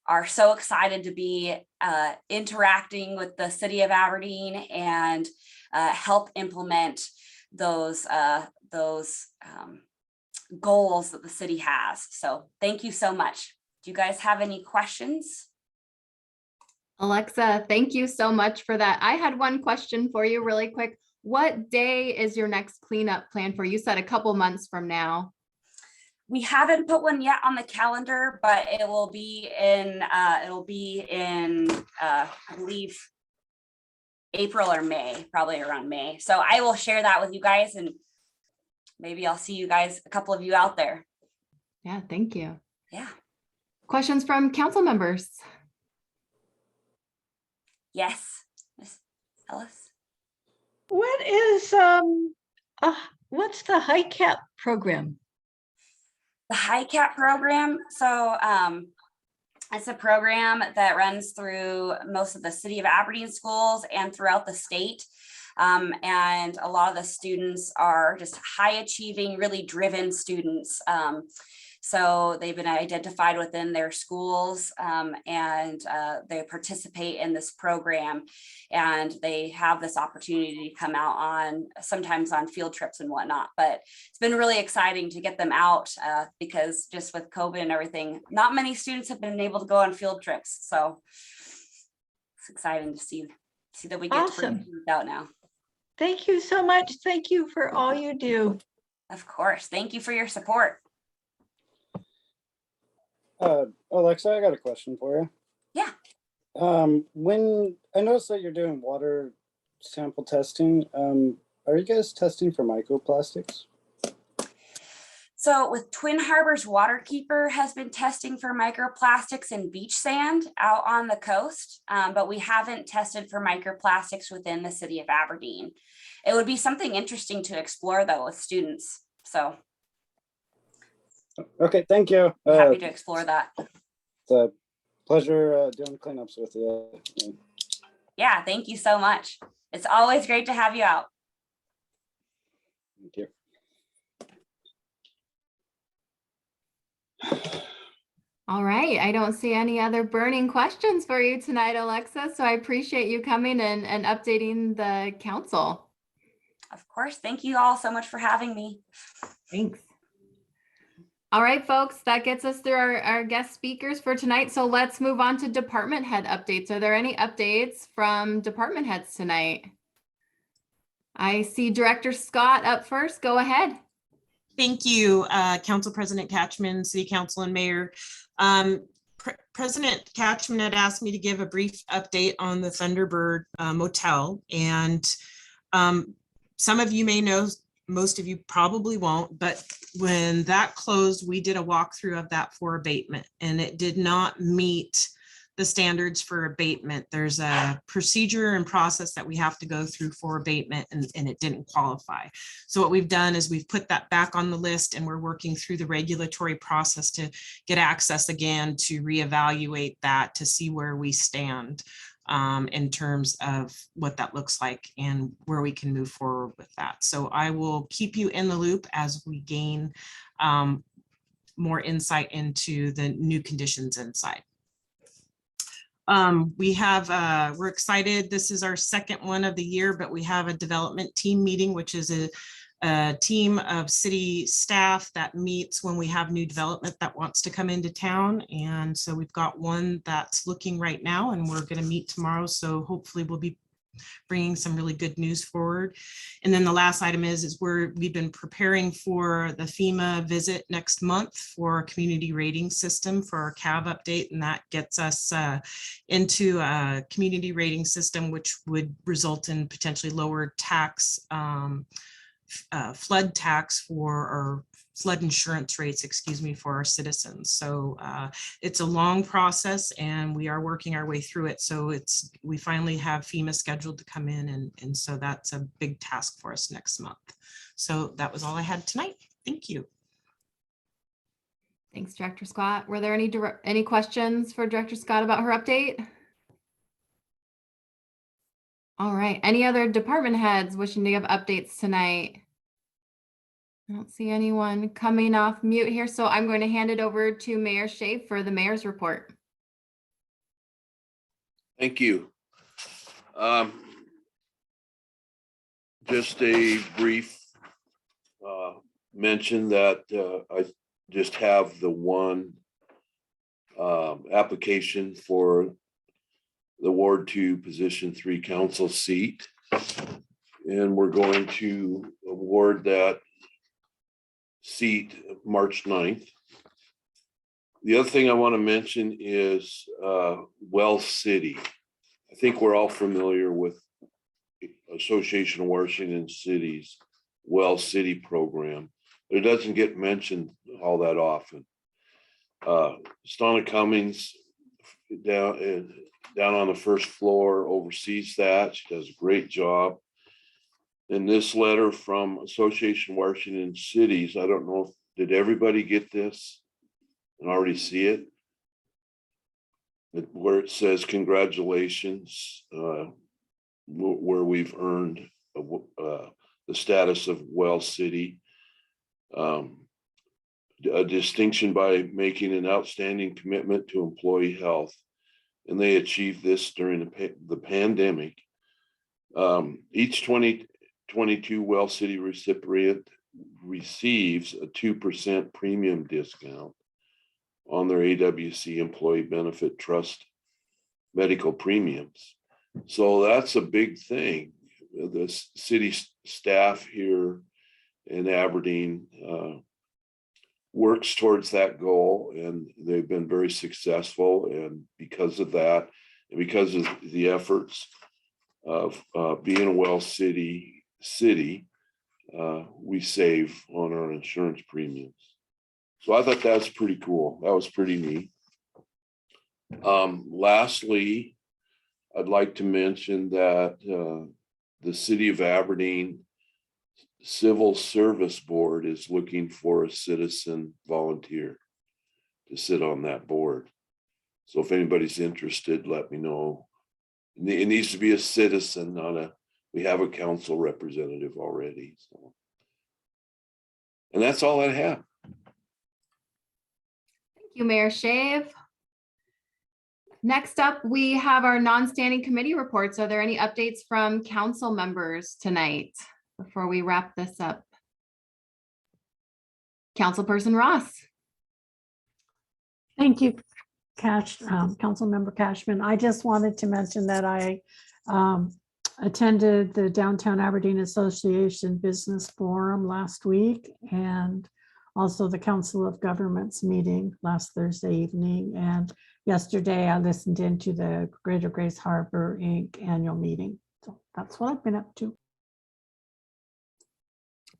are so excited to be interacting with the city of Aberdeen and help implement those goals that the city has. So thank you so much. Do you guys have any questions? Alexa, thank you so much for that. I had one question for you really quick. What day is your next cleanup plan for? You said a couple months from now. We haven't put one yet on the calendar, but it will be in, I believe, April or May, probably around May. So I will share that with you guys, and maybe I'll see you guys, a couple of you out there. Yeah, thank you. Yeah. Questions from council members? Yes, Ms. Ellis. What's the HiCap program? The HiCap program. So it's a program that runs through most of the city of Aberdeen schools and throughout the state. And a lot of the students are just high achieving, really driven students. So they've been identified within their schools, and they participate in this program, and they have this opportunity to come out sometimes on field trips and whatnot. But it's been really exciting to get them out because just with COVID and everything, not many students have been able to go on field trips. So it's exciting to see that we get to bring students out now. Thank you so much. Thank you for all you do. Of course. Thank you for your support. Alexa, I got a question for you. Yeah. When I noticed that you're doing water sample testing, are you guys testing for microplastics? So with Twin Harbors Waterkeeper has been testing for microplastics in beach sand out on the coast, but we haven't tested for microplastics within the city of Aberdeen. It would be something interesting to explore though with students. So okay, thank you. happy to explore that. It's a pleasure doing cleanups with you. Yeah, thank you so much. It's always great to have you out. Thank you. All right, I don't see any other burning questions for you tonight, Alexa, so I appreciate you coming and updating the council. Of course, thank you all so much for having me. Thanks. All right, folks, that gets us through our guest speakers for tonight. So let's move on to department head updates. Are there any updates from department heads tonight? I see Director Scott up first. Go ahead. Thank you, Council President Catchman, City Council and Mayor. President Catchman had asked me to give a brief update on the Thunderbird Motel. And some of you may know, most of you probably won't, but when that closed, we did a walkthrough of that for abatement, and it did not meet the standards for abatement. There's a procedure and process that we have to go through for abatement, and it didn't qualify. So what we've done is we've put that back on the list, and we're working through the regulatory process to get access again to reevaluate that to see where we stand in terms of what that looks like and where we can move forward with that. So I will keep you in the loop as we gain more insight into the new conditions inside. We're excited. This is our second one of the year, but we have a development team meeting, which is a team of city staff that meets when we have new development that wants to come into town. And so we've got one that's looking right now, and we're going to meet tomorrow. So hopefully we'll be bringing some really good news forward. And then the last item is we've been preparing for the FEMA visit next month for a community rating system for our CAV update. And that gets us into a community rating system, which would result in potentially lower tax, flood tax or flood insurance rates, excuse me, for our citizens. So it's a long process and we are working our way through it. So we finally have FEMA scheduled to come in, and so that's a big task for us next month. So that was all I had tonight. Thank you. Thanks, Director Scott. Were there any questions for Director Scott about her update? All right, any other department heads wishing to give updates tonight? I don't see anyone coming off mute here, so I'm going to hand it over to Mayor Shea for the mayor's report. Thank you. Just a brief mention that I just have the one application for the Ward 2 Position 3 council seat. And we're going to award that seat March 9th. The other thing I want to mention is Well City. I think we're all familiar with Association of Washington Cities Well City program, but it doesn't get mentioned all that often. Stonna Cummings down on the first floor oversees that. She does a great job. And this letter from Association of Washington Cities, I don't know if, did everybody get this and already see it? Where it says congratulations, where we've earned the status of Well City. A distinction by making an outstanding commitment to employee health. And they achieved this during the pandemic. Each 2022 Well City recipient receives a 2% premium discount on their AWC Employee Benefit Trust medical premiums. So that's a big thing. The city staff here in Aberdeen works towards that goal, and they've been very successful. And because of that, and because of the efforts of being a Well City, we save on our insurance premiums. So I thought that's pretty cool. That was pretty neat. Lastly, I'd like to mention that the City of Aberdeen Civil Service Board is looking for a citizen volunteer to sit on that board. So if anybody's interested, let me know. It needs to be a citizen, not a, we have a council representative already. So, and that's all I have. Thank you, Mayor Shave. Next up, we have our non-standing committee reports. Are there any updates from council members tonight before we wrap this up? Councilperson Ross. Thank you, Councilmember Cashman. I just wanted to mention that I attended the Downtown Aberdeen Association Business Forum last week, and also the Council of Governments meeting last Thursday evening. And yesterday I listened into the Greater Grace Harbor Inc. annual meeting. So that's what I've been up to.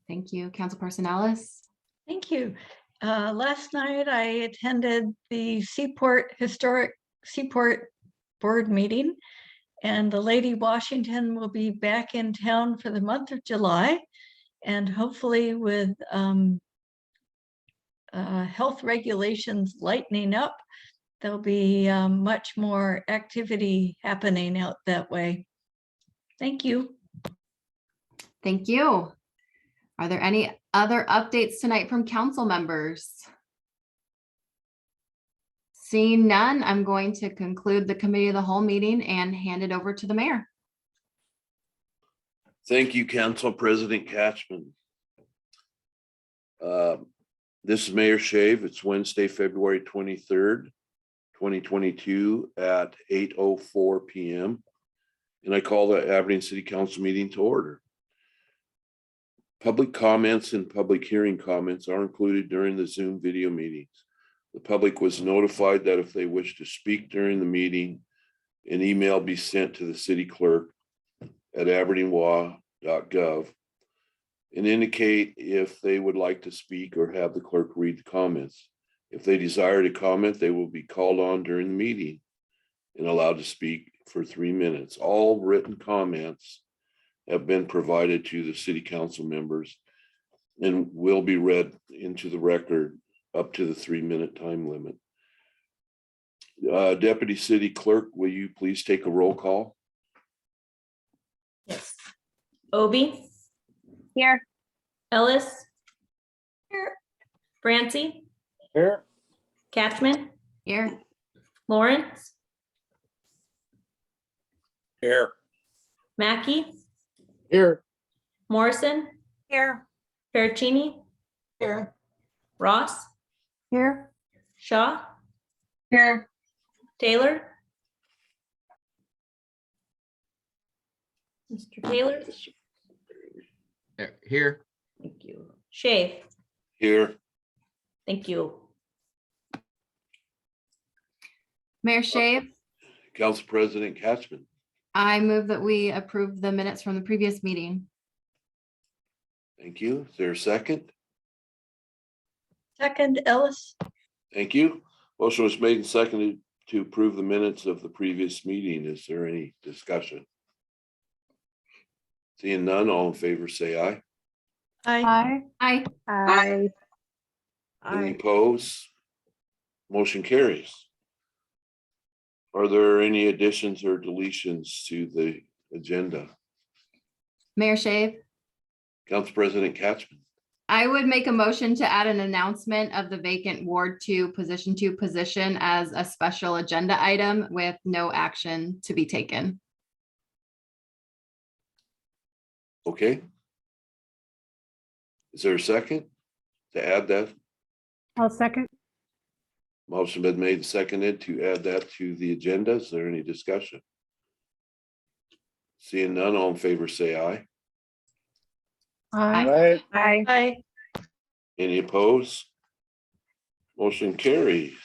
Thank you. Councilperson Ellis. Thank you. Last night I attended the Historic Seaport Board meeting, and the Lady Washington will be back in town for the month of July, and hopefully with health regulations lightening up, there'll be much more activity happening out that way. Thank you. Thank you. Are there any other updates tonight from council members? Seeing none, I'm going to conclude the committee of the whole meeting and hand it over to the mayor. Thank you, Council President Catchman. This is Mayor Shave. It's Wednesday, February 23rd, 2022 at 8:04 p.m. And I call the Aberdeen City Council meeting to order. Public comments and public hearing comments are included during the Zoom video meetings. The public was notified that if they wish to speak during the meeting, an email be sent to the city clerk at aberdeenwa.gov and indicate if they would like to speak or have the clerk read the comments. If they desire to comment, they will be called on during the meeting and allowed to speak for 3 minutes. All written comments have been provided to the city council members and will be read into the record up to the 3-minute time limit. Deputy City Clerk, will you please take a roll call? Yes. Obi, Here. Ellis. Here. Francie, Here. Catchman, Here. Lawrence, Here. Mackey, Here. Morrison, Here. Pericini, Here. Ross, Here. Shaw, Here. Taylor. Mr. Taylor. Here. Thank you. Shave. Here. Thank you. Mayor Shave, Council President Catchman. I move that we approve the minutes from the previous meeting. Thank you. Is there a second? Second, Ellis. Thank you. Motion was made and seconded to approve the minutes of the previous meeting. Is there any discussion? Seeing none, all in favor say aye. Aye. Aye. Aye. Any opposed? Motion carries. Are there any additions or deletions to the agenda? Mayor Shave, Council President Catchman. I would make a motion to add an announcement of the vacant Ward 2 position as a special agenda item with no action to be taken. Okay. Is there a second to add that? I'll second. Motion been made and seconded to add that to the agenda. Is there any discussion? Seeing none, all in favor say aye. Aye. Aye. Aye. Any opposed? Motion carries.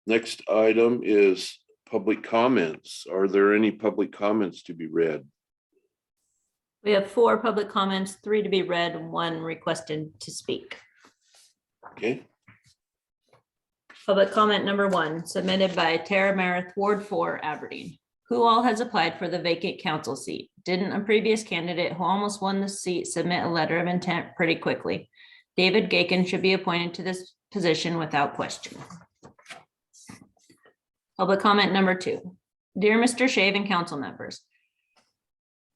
Next item is public comments. Are there any public comments to be read? We have 4 public comments, 3 to be read, and 1 requested to speak. Okay, Public comment number 1, submitted by Tara Meredith, Ward 4, Aberdeen. Who all has applied for the vacant council seat? Didn't a previous candidate who almost won the seat submit a letter of intent pretty quickly? David Gaken should be appointed to this position without question. Public comment number 2. Dear Mr. Shave and council members,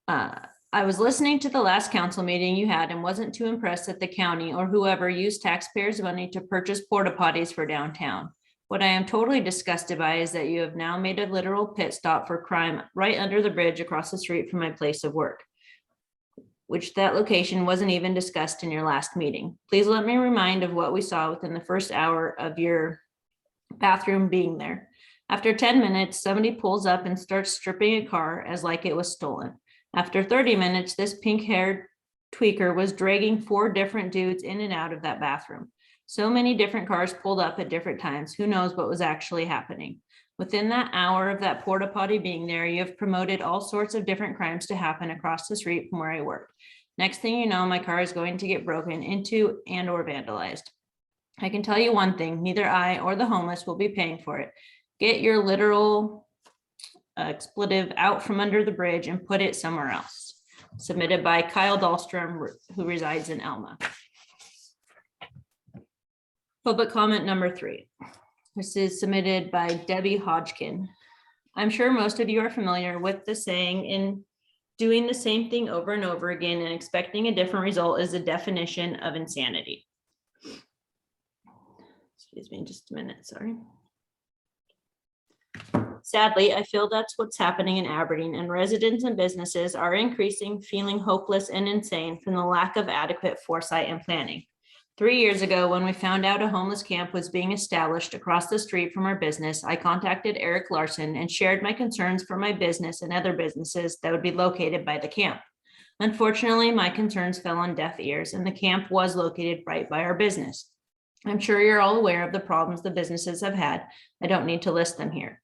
I was listening to the last council meeting you had and wasn't too impressed that the county or whoever used taxpayers' money to purchase porta potties for downtown. What I am totally disgusted by is that you have now made a literal pit stop for crime right under the bridge across the street from my place of work, which that location wasn't even discussed in your last meeting. Please let me remind of what we saw within the first hour of your bathroom being there. After 10 minutes, somebody pulls up and starts stripping a car as like it was stolen. After 30 minutes, this pink-haired tweaker was dragging 4 different dudes in and out of that bathroom. So many different cars pulled up at different times. Who knows what was actually happening? Within that hour of that porta potty being there, you have promoted all sorts of different crimes to happen across the street from where I work. Next thing you know, my car is going to get broken into and or vandalized. I can tell you one thing, neither I or the homeless will be paying for it. Get your literal expletive out from under the bridge and put it somewhere else. Submitted by Kyle Dahlstrom, who resides in Elma. Public comment number 3. This is submitted by Debbie Hodgkin. I'm sure most of you are familiar with the saying, in doing the same thing over and over again and expecting a different result is the definition of insanity. Excuse me, just a minute, sorry. Sadly, I feel that's what's happening in Aberdeen, and residents and businesses are increasing, feeling hopeless and insane from the lack of adequate foresight and planning. 3 years ago, when we found out a homeless camp was being established across the street from our business, I contacted Eric Larson and shared my concerns for my business and other businesses that would be located by the camp. Unfortunately, my concerns fell on deaf ears, and the camp was located right by our business. I'm sure you're all aware of the problems the businesses have had. I don't need to list them here.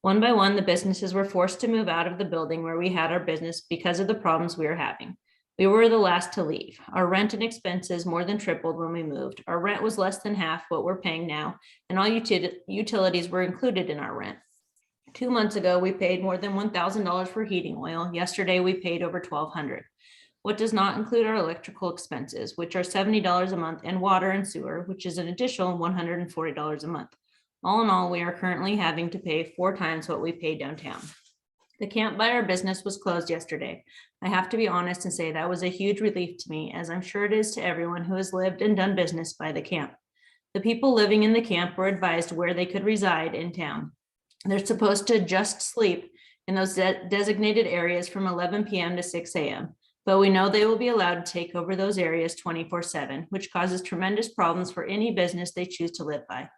One by one, the businesses were forced to move out of the building where we had our business because of the problems we were having. We were the last to leave. Our rent and expenses more than tripled when we moved. Our rent was less than half what we're paying now, and all utilities were included in our rent. 2 months ago, we paid more than $1,000 for heating oil. Yesterday, we paid over $1,200. What does not include our electrical expenses, which are $70 a month, and water and sewer, which is an additional $140 a month. All in all, we are currently having to pay 4 times what we pay downtown. The camp by our business was closed yesterday. I have to be honest and say that was a huge relief to me, as I'm sure it is to everyone who has lived and done business by the camp. The people living in the camp were advised where they could reside in town. They're supposed to just sleep in those designated areas from 11 p.m. to 6 a.m., but we know they will be allowed to take over those areas 24/7, which causes tremendous problems for any business they choose to live by.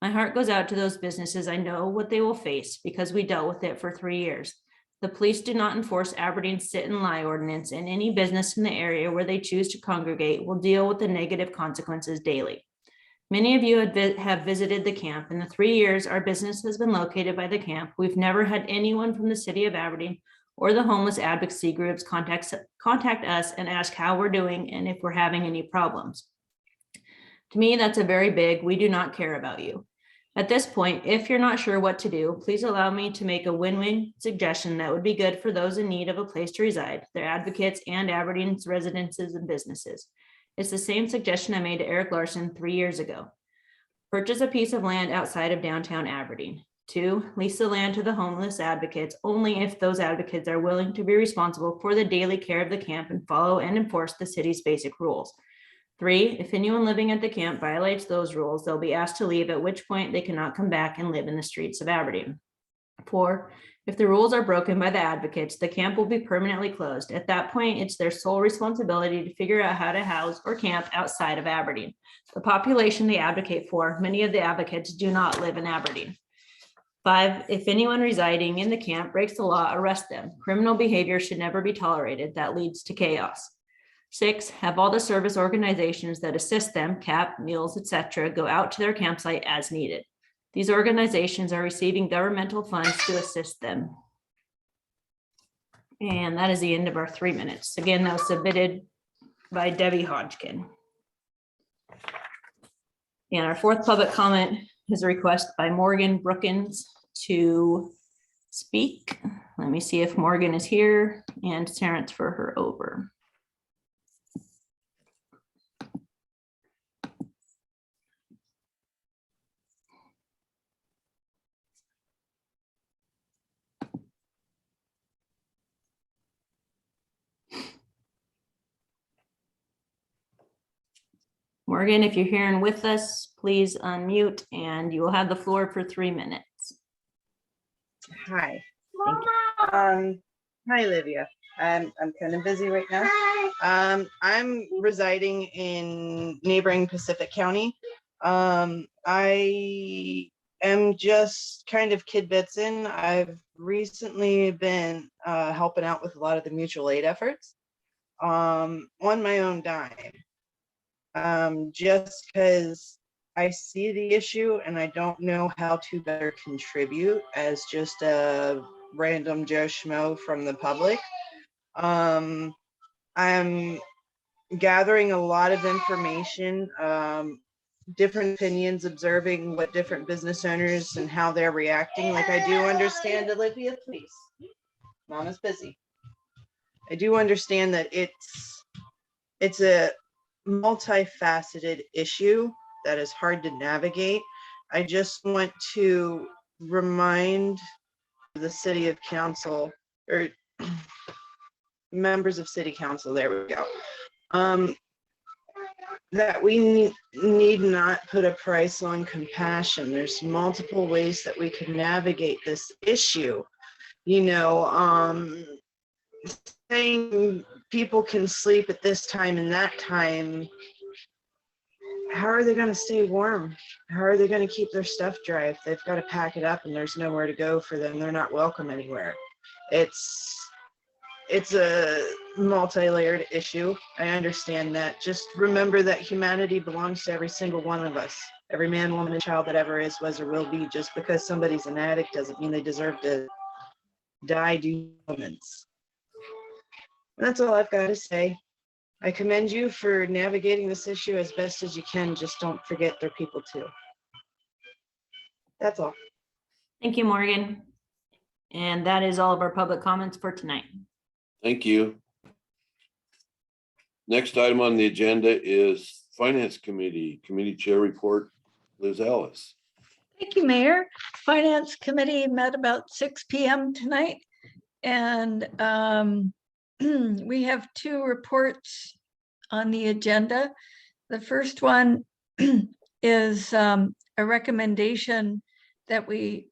My heart goes out to those businesses. I know what they will face because we dealt with it for 3 years. The police do not enforce Aberdeen's sit and lie ordinance, and any business in the area where they choose to congregate will deal with the negative consequences daily. Many of you have visited the camp. In the 3 years our business has been located by the camp, we've never had anyone from the city of Aberdeen or the homeless advocacy groups contact us and ask how we're doing and if we're having any problems. To me, that's a very big, we do not care about you. At this point, if you're not sure what to do, please allow me to make a win-win suggestion that would be good for those in need of a place to reside, their advocates, and Aberdeen's residences and businesses. It's the same suggestion I made to Eric Larson 3 years ago. Purchase a piece of land outside of downtown Aberdeen. 2, lease the land to the homeless advocates only if those advocates are willing to be responsible for the daily care of the camp and follow and enforce the city's basic rules. 3, if anyone living at the camp violates those rules, they'll be asked to leave, at which point they cannot come back and live in the streets of Aberdeen. 4, if the rules are broken by the advocates, the camp will be permanently closed. At that point, it's their sole responsibility to figure out how to house or camp outside of Aberdeen. The population they advocate for, many of the advocates do not live in Aberdeen. 5, if anyone residing in the camp breaks the law, arrest them. Criminal behavior should never be tolerated. That leads to chaos. 6, have all the service organizations that assist them, CAP, meals, etc., go out to their campsite as needed. These organizations are receiving governmental funds to assist them. And that is the end of our 3 minutes. Again, that was submitted by Debbie Hodgkin. And our 4th public comment is a request by Morgan Brookins to speak. Let me see if Morgan is here and transfer her over. Morgan, if you're here and with us, please unmute and you will have the floor for 3 minutes. Hi. Thank you. Hi, Olivia. I'm kind of busy right now. I'm residing in neighboring Pacific County. I am just kind of kidbitzing. I've recently been helping out with a lot of the mutual aid efforts on my own dime. Just because I see the issue and I don't know how to better contribute as just a random Joe Schmo from the public. I'm gathering a lot of information, different opinions, observing what different business owners and how they're reacting. Like, I do understand, Olivia, please. Mama's busy. I do understand that it's a multifaceted issue that is hard to navigate. I just want to remind the city of council, or members of city council, there we go. that we need not put a price on compassion. There's multiple ways that we can navigate this issue. You know, saying people can sleep at this time and that time, how are they going to stay warm? How are they going to keep their stuff dry if they've got to pack it up and there's nowhere to go for them? They're not welcome anywhere. It's a multi-layered issue. I understand that. Just remember that humanity belongs to every single one of us. Every man, woman, and child that ever is, was, or will be. Just because somebody's an addict doesn't mean they deserve to die due to elements. That's all I've got to say. I commend you for navigating this issue as best as you can. Just don't forget they're people too. That's all. Thank you, Morgan. And that is all of our public comments for tonight. Thank you. Next item on the agenda is Finance Committee Chair Report, Liz Ellis. Thank you, Mayor. Finance Committee met about 6 p.m. tonight. And we have 2 reports on the agenda. The first one is a recommendation that we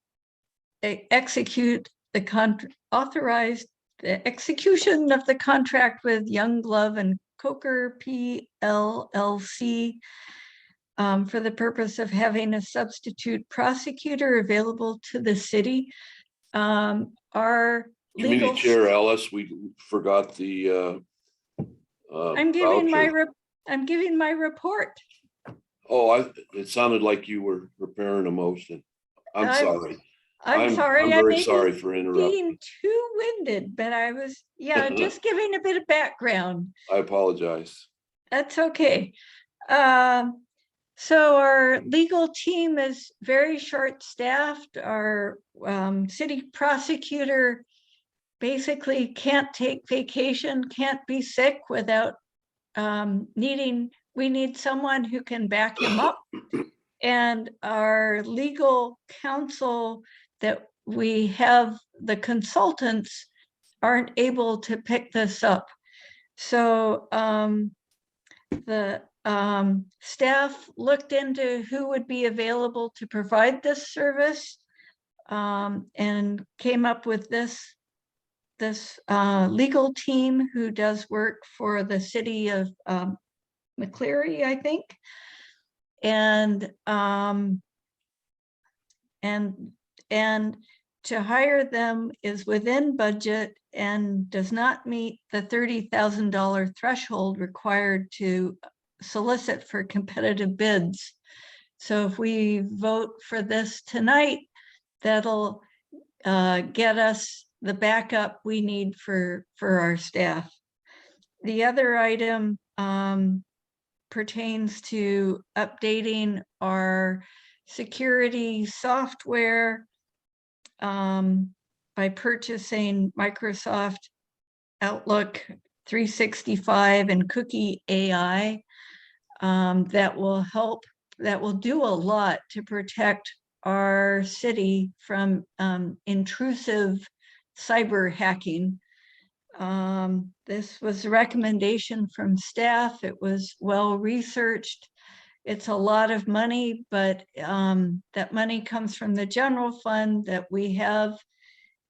authorize the execution of the contract with Young Glove and Coker PLLC for the purpose of having a substitute prosecutor available to the city. Our Committee legal Chair Ellis, we forgot the I'm giving voucher. I'm giving my report. Oh, it sounded like you were preparing a motion. I'm sorry. I'm sorry. I'm I very may sorry be for interrupting. being too winded, but I was, just giving a bit of background. I apologize. That's okay. So our legal team is very short-staffed. Our city prosecutor basically can't take vacation, can't be sick without we need someone who can back him up. And our legal counsel that we have, the consultants aren't able to pick this up. So the staff looked into who would be available to provide this service and came up with this legal team who does work for the city of McCleary, I think. And to hire them is within budget and does not meet the $30,000 threshold required to solicit for competitive bids. So if we vote for this tonight, that'll get us the backup we need for our staff. The other item pertains to updating our security software by purchasing Microsoft Outlook 365 and Cookie AI. That will do a lot to protect our city from intrusive cyber hacking. This was a recommendation from staff. It was well researched. It's a lot of money, but that money comes from the general fund that we have.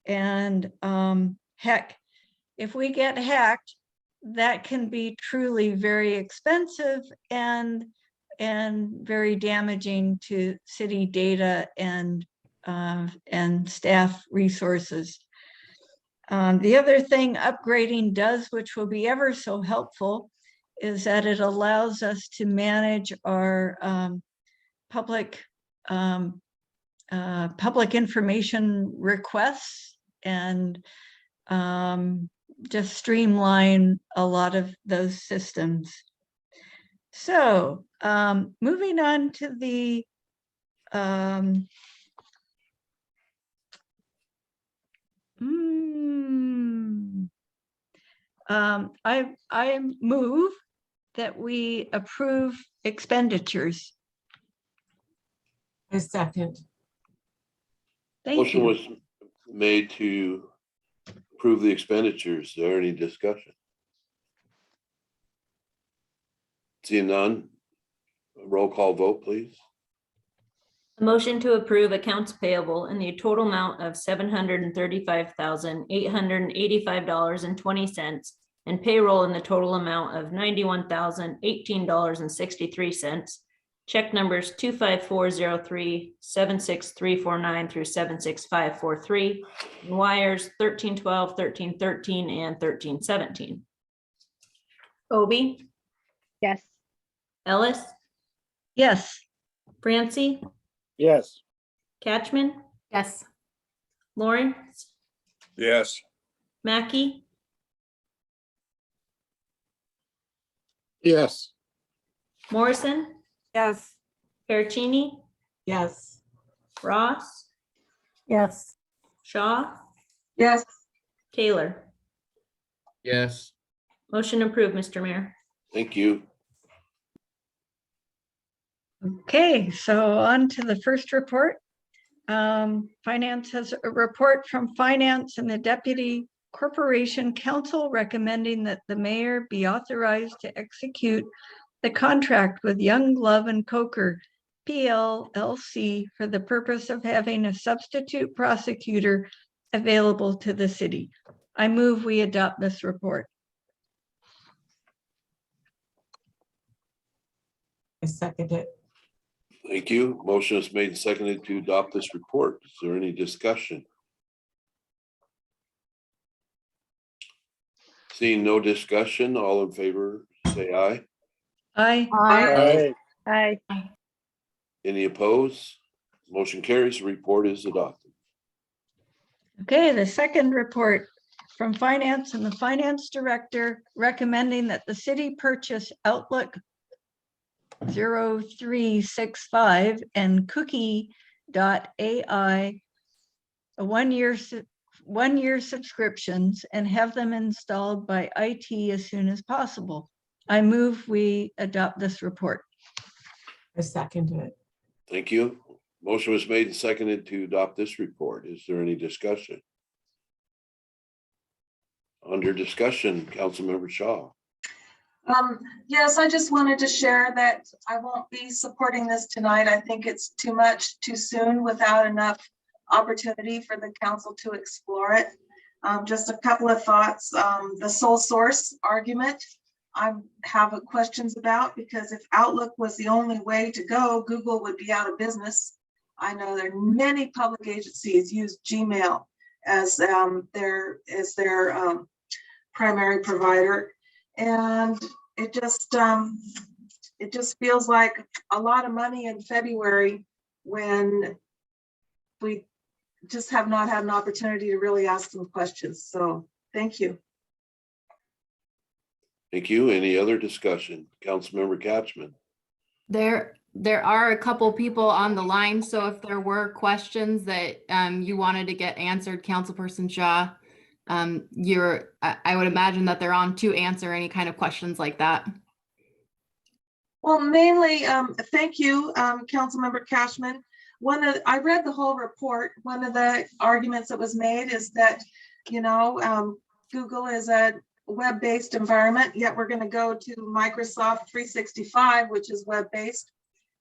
And heck, if we get hacked, that can be truly very expensive and very damaging to city data and staff resources. The other thing upgrading does, which will be ever so helpful, is that it allows us to manage our public information requests and just streamline a lot of those systems. So moving on to the I move that we approve expenditures. A second. Thank Motion you. was made to approve the expenditures. Is there any discussion? Seeing none, roll call vote, please. A motion to approve accounts payable in the total amount of $735,885.20 and payroll in the total amount of $91,018.63. Check numbers 25403, 76349 through 76543, and wires 1312, 1313, and 1317. Obi, Yes. Ellis, Yes. Francie, Yes. Catchman, Yes. Lawrence, Yes. Mackey, Yes. Morrison, Yes. Pericini, Yes. Ross, Yes. Shaw, Yes, Taylor. Yes. Motion approved, Mr. Mayor. Thank you. Okay, so on to the first report. Finance has a report from Finance and the Deputy Corporation Counsel recommending that the mayor be authorized to execute the contract with Young Love and Coker PLLC for the purpose of having a substitute prosecutor available to the city. I move we adopt this report. I second it. Thank you. Motion is made and seconded to adopt this report. Is there any discussion? Seeing no discussion, all in favor, say aye. Aye. Aye. Aye. Any opposed? Motion carries. The report is adopted. Okay, the second report from Finance and the Finance Director recommending that the city purchase Outlook 0365 and Cookie.ai, a one-year subscriptions, and have them installed by IT as soon as possible. I move we adopt this report. I second it. Thank you. Motion was made and seconded to adopt this report. Is there any discussion? Under discussion, Councilmember Shaw. yes, I just wanted to share that I won't be supporting this tonight. I think it's too much too soon without enough opportunity for the council to explore it. Just a couple of thoughts. The sole source argument, I have questions about, because if Outlook was the only way to go, Google would be out of business. I know there are many public agencies use Gmail as their primary provider, and it just feels like a lot of money in February when we just have not had an opportunity to really ask some questions. So thank you. Thank you. Any other discussion? Councilmember Catchman. There are a couple people on the line, so if there were questions that you wanted to get answered, Councilperson Shaw, I would imagine that they're on to answer any kind of questions like that. Well, mainly, thank you, Councilmember Cashman. I read the whole report. One of the arguments that was made is that, Google is a web-based environment, yet we're going to go to Microsoft 365, which is web-based.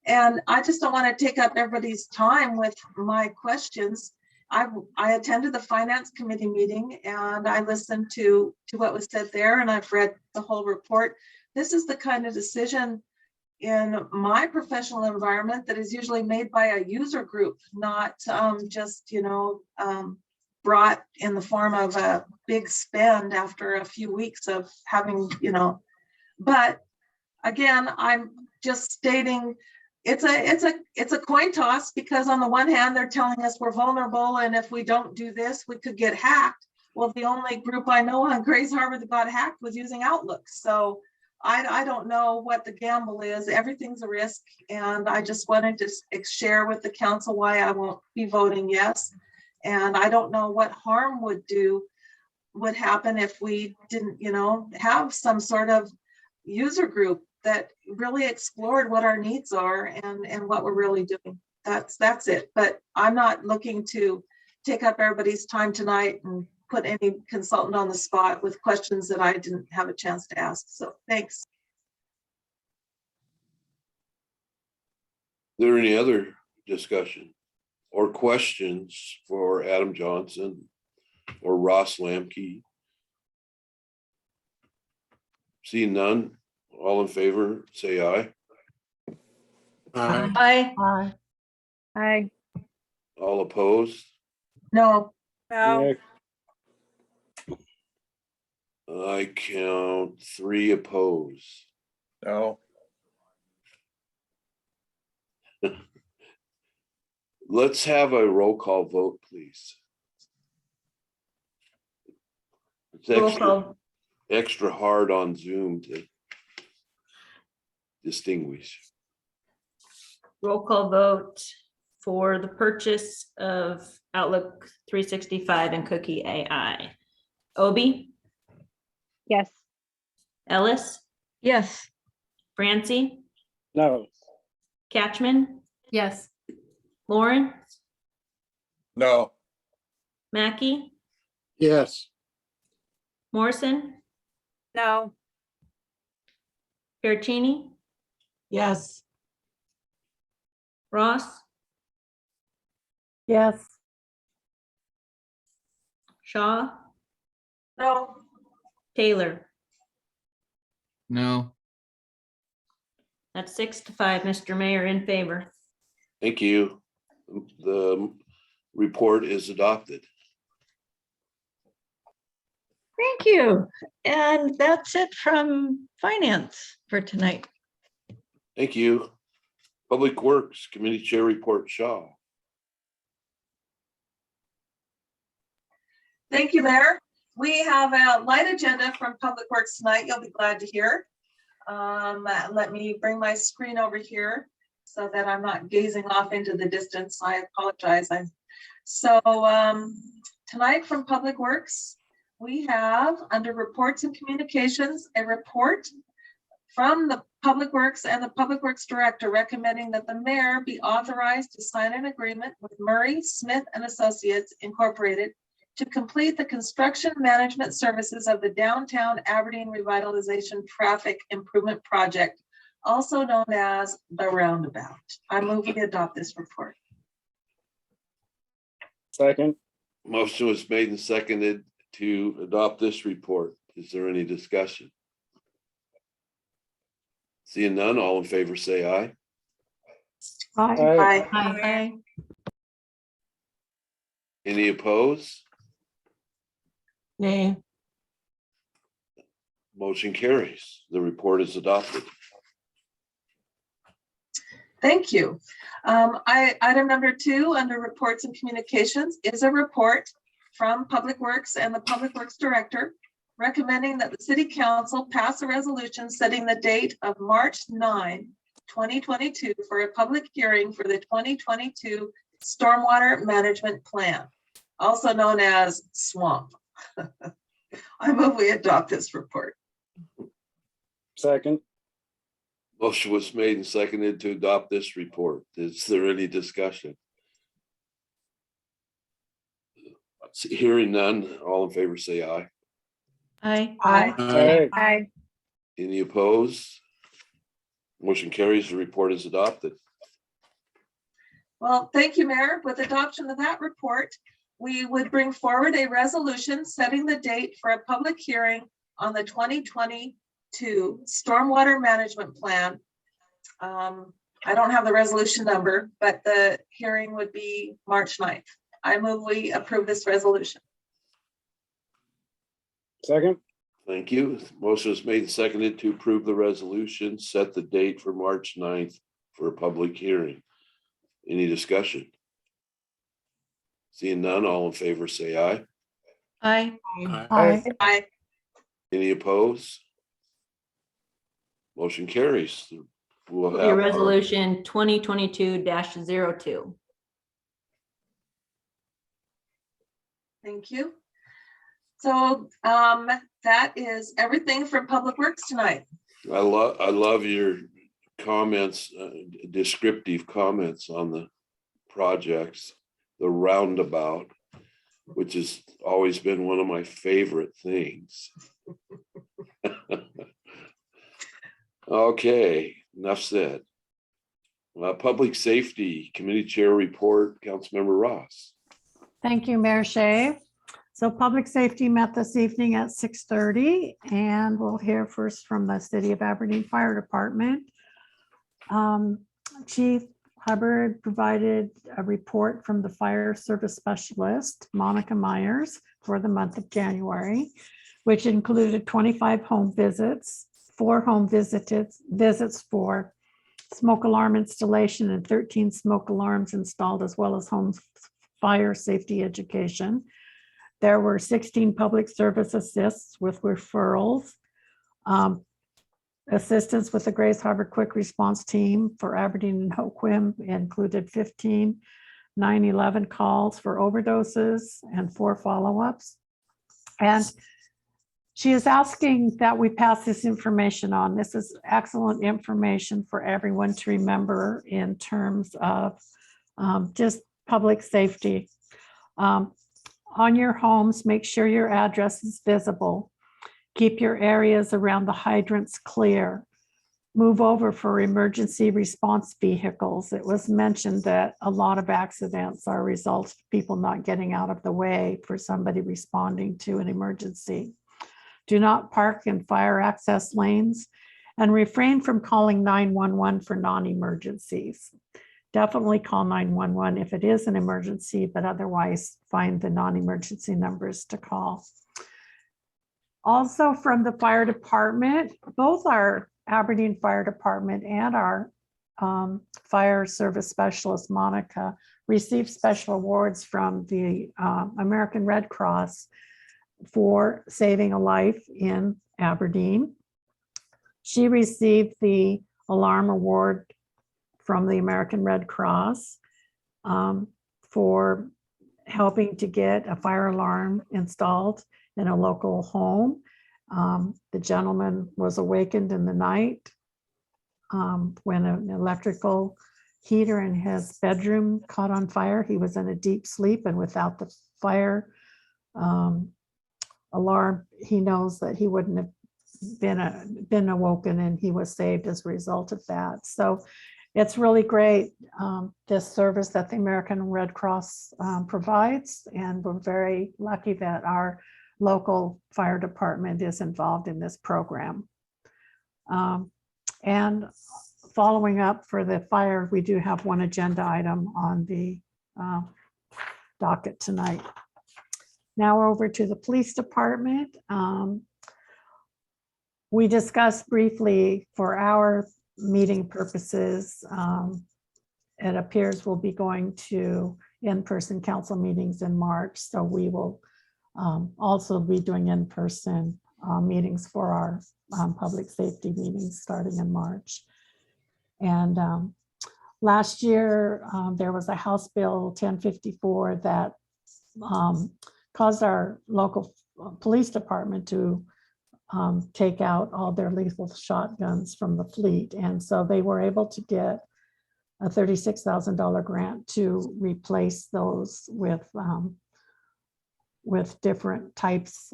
And I just don't want to take up everybody's time with my questions. I attended the Finance Committee meeting and I listened to what was said there, and I've read the whole report. This is the kind of decision in my professional environment that is usually made by a user group, not just, brought in the form of a big spend after a few weeks of having, but again, I'm just stating it's a coin toss, because on the one hand, they're telling us we're vulnerable, and if we don't do this, we could get hacked. Well, the only group I know on Grays Harbor that got hacked was using Outlook. So I don't know what the gamble is. Everything's a risk. And I just wanted to share with the council why I won't be voting yes. And I don't know what harm would happen if we didn't, have some sort of user group that really explored what our needs are and what we're really doing. That's it. But I'm not looking to take up everybody's time tonight and put any consultant on the spot with questions that I didn't have a chance to ask. So thanks. there any other discussion or questions for Adam Johnson or Ross Lamke? Seeing none, all in favor, say aye. Aye. Aye. Aye. All opposed? No, No. I count 3 opposed. No, Let's have a roll call vote, please. It's Roll extra, call. extra hard on Zoom to distinguish. Roll call vote for the purchase of Outlook 365 and Cookie AI. Obi, Yes. Ellis, Yes. Francie, No. Catchman, Yes. Lauren, no, Mackey, Yes. Morrison, No. Piercini, Yes. Ross, Yes. Shaw, no, Taylor. No. That's 6-5, Mr. Mayor, in favor. Thank you. The report is adopted. Thank you. And that's it from finance for tonight. Thank you. Public Works Committee Chair Report, Shaw. thank you, Mayor. We have a light agenda from Public Works tonight. You'll be glad to hear. Let me bring my screen over here so that I'm not gazing off into the distance. I apologize. Tonight from Public Works, we have under reports and communications, a report from the Public Works and the Public Works Director recommending that the mayor be authorized to sign an agreement with Murray, Smith and Associates Incorporated to complete the construction management services of the downtown Aberdeen Revitalization Traffic Improvement Project, also known as the Roundabout. I move we adopt this report. Second. Motion was made and seconded to adopt this report. Is there any discussion? Seeing none, all in favor say aye. Aye. Aye. Any opposed? Nay. Motion carries. The report is adopted. Thank you. Item number 2 under reports and communications is a report from Public Works and the Public Works Director recommending that the City Council pass a resolution setting the date of March 9, 2022 for a public hearing for the 2022 Stormwater Management Plan, also known as SWAMP. I move we adopt this report. Second. Motion was made and seconded to adopt this report. Is there any discussion? Hearing none, all in favor say aye. Aye. Aye. Aye. Any opposed? Motion carries. The report is adopted. Well, thank you, Mayor. With adoption of that report, we would bring forward a resolution setting the date for a public hearing on the 2022 Stormwater Management Plan. I don't have the resolution number, but the hearing would be March 9th. I move we approve this resolution. Second. Thank you. Motion is made and seconded to approve the resolution, set the date for March 9th for a public hearing. Any discussion? Seeing none, all in favor say aye. Aye. Aye. Aye. Any opposed? Motion carries. We'll Your have our- resolution 2022-02. Thank you. So that is everything from Public Works tonight. I love your comments, descriptive comments on the projects, the roundabout, which has always been one of my favorite things. Okay, enough said. Public Safety Committee Chair Report, Councilmember Ross. Thank you, Mayor Shea. So Public Safety met this evening at 6:30, and we'll hear first from the City of Aberdeen Fire Department. Chief Hubbard provided a report from the Fire Service Specialist, Monica Myers, for the month of January, which included 25 home visits, 4 home visits for smoke alarm installation and 13 smoke alarms installed, as well as home fire safety education. There were 16 public service assists with referrals. Assistance with the Grays Harbor Quick Response Team for Aberdeen and Hoquiam included 15 911 calls for overdoses and 4 follow-ups. And she is asking that we pass this information on. This is excellent information for everyone to remember in terms of just public safety. On your homes, make sure your address is visible. Keep your areas around the hydrants clear. Move over for emergency response vehicles. It was mentioned that a lot of accidents are a result of people not getting out of the way for somebody responding to an emergency. Do not park in fire access lanes and refrain from calling 911 for non-emergencies. Definitely call 911 if it is an emergency, but otherwise find the non-emergency numbers to call. Also from the fire department, both our Aberdeen Fire Department and our fire service specialist, Monica, received special awards from the American Red Cross for saving a life in Aberdeen. She received the alarm award from the American Red Cross for helping to get a fire alarm installed in a local home. The gentleman was awakened in the night when an electrical heater in his bedroom caught on fire. He was in a deep sleep, and without the fire alarm, he knows that he wouldn't have been awoken, and he was saved as a result of that. So it's really great, this service that the American Red Cross provides, and we're very lucky that our local fire department is involved in this program. And following up for the fire, we do have one agenda item on the docket tonight. Now we're over to the police department. We discussed briefly for our meeting purposes, it appears we'll be going to in-person council meetings in March. So we will also be doing in-person meetings for our public safety meetings starting in March. And last year, there was a House Bill 1054 that caused our local police department to take out all their lethal shotguns from the fleet. And so they were able to get a $36,000 grant to replace those with different types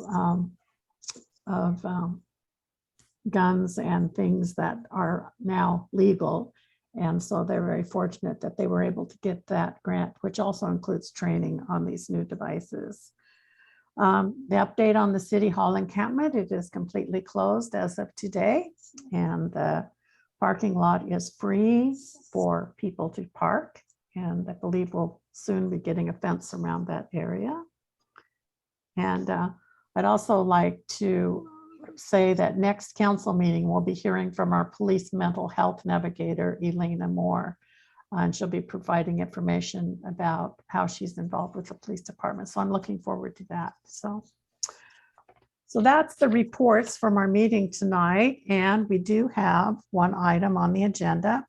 of guns and things that are now legal. And so they're very fortunate that they were able to get that grant, which also includes training on these new devices. The update on the City Hall encampment, it is completely closed as of today, and the parking lot is free for people to park. And I believe we'll soon be getting a fence around that area. And I'd also like to say that next council meeting, we'll be hearing from our police mental health navigator, Elena Moore, and she'll be providing information about how she's involved with the police department. So I'm looking forward to that. So that's the reports from our meeting tonight. And we do have one item on the agenda.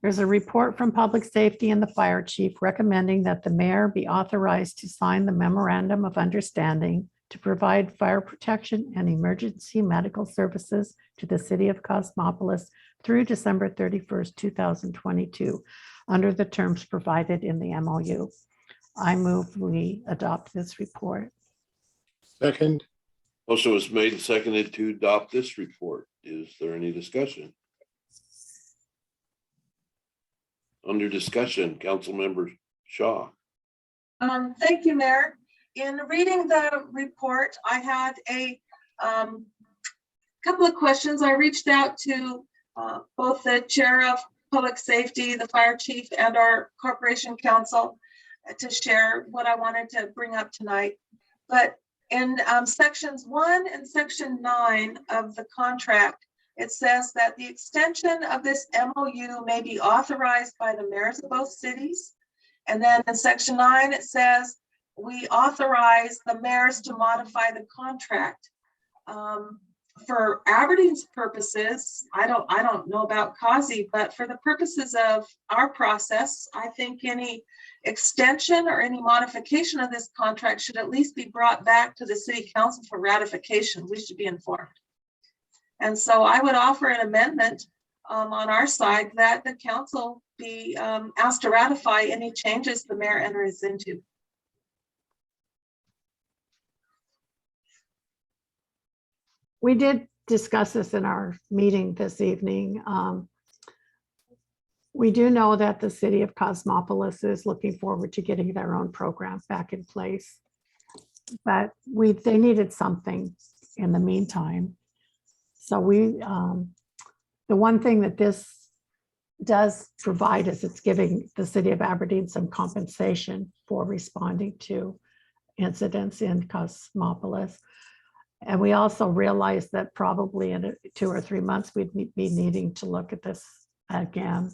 There's a report from Public Safety and the Fire Chief recommending that the mayor be authorized to sign the memorandum of understanding to provide fire protection and emergency medical services to the city of Cosmopolis through December 31st, 2022, under the terms provided in the MOU. I move we adopt this report. Second. Motion was made and seconded to adopt this report. Is there any discussion? Under discussion, Councilmember Shaw. Thank you, Mayor. In reading the report, I had a couple of questions. I reached out to both the chair of public safety, the fire chief, and our corporation counsel to share what I wanted to bring up tonight. But in sections 1 and section 9 of the contract, it says that the extension of this MOU may be authorized by the mayors of both cities. And then in section 9, it says we authorize the mayors to modify the contract. For Aberdeen's purposes, I don't know about Kazi, but for the purposes of our process, I think any extension or any modification of this contract should at least be brought back to the city council for ratification. We should be informed. And so I would offer an amendment on our side that the council be asked to ratify any changes the mayor enters into. We did discuss this in our meeting this evening. We do know that the city of Cosmopolis is looking forward to getting their own program back in place. But they needed something in the meantime. So the one thing that this does provide is it's giving the city of Aberdeen some compensation for responding to incidents in Cosmopolis. And we also realized that probably in 2 or 3 months, we'd be needing to look at this again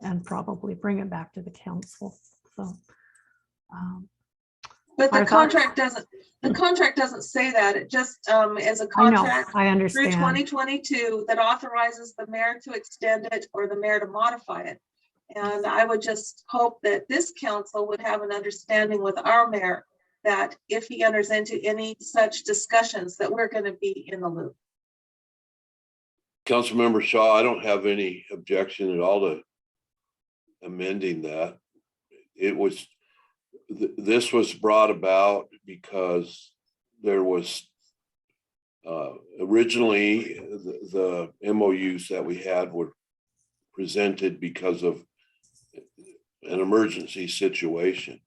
and probably bring it back to the council. So, but the contract doesn't say that. It just is a contract I through understand. 2022 that authorizes the mayor to extend it or the mayor to modify it. And I would just hope that this council would have an understanding with our mayor that if he enters into any such discussions that we're going to be in the loop. Councilmember Shaw, I don't have any objection at all to amending that. This was brought about because there was originally the MOUs that we had were presented because of an emergency situation.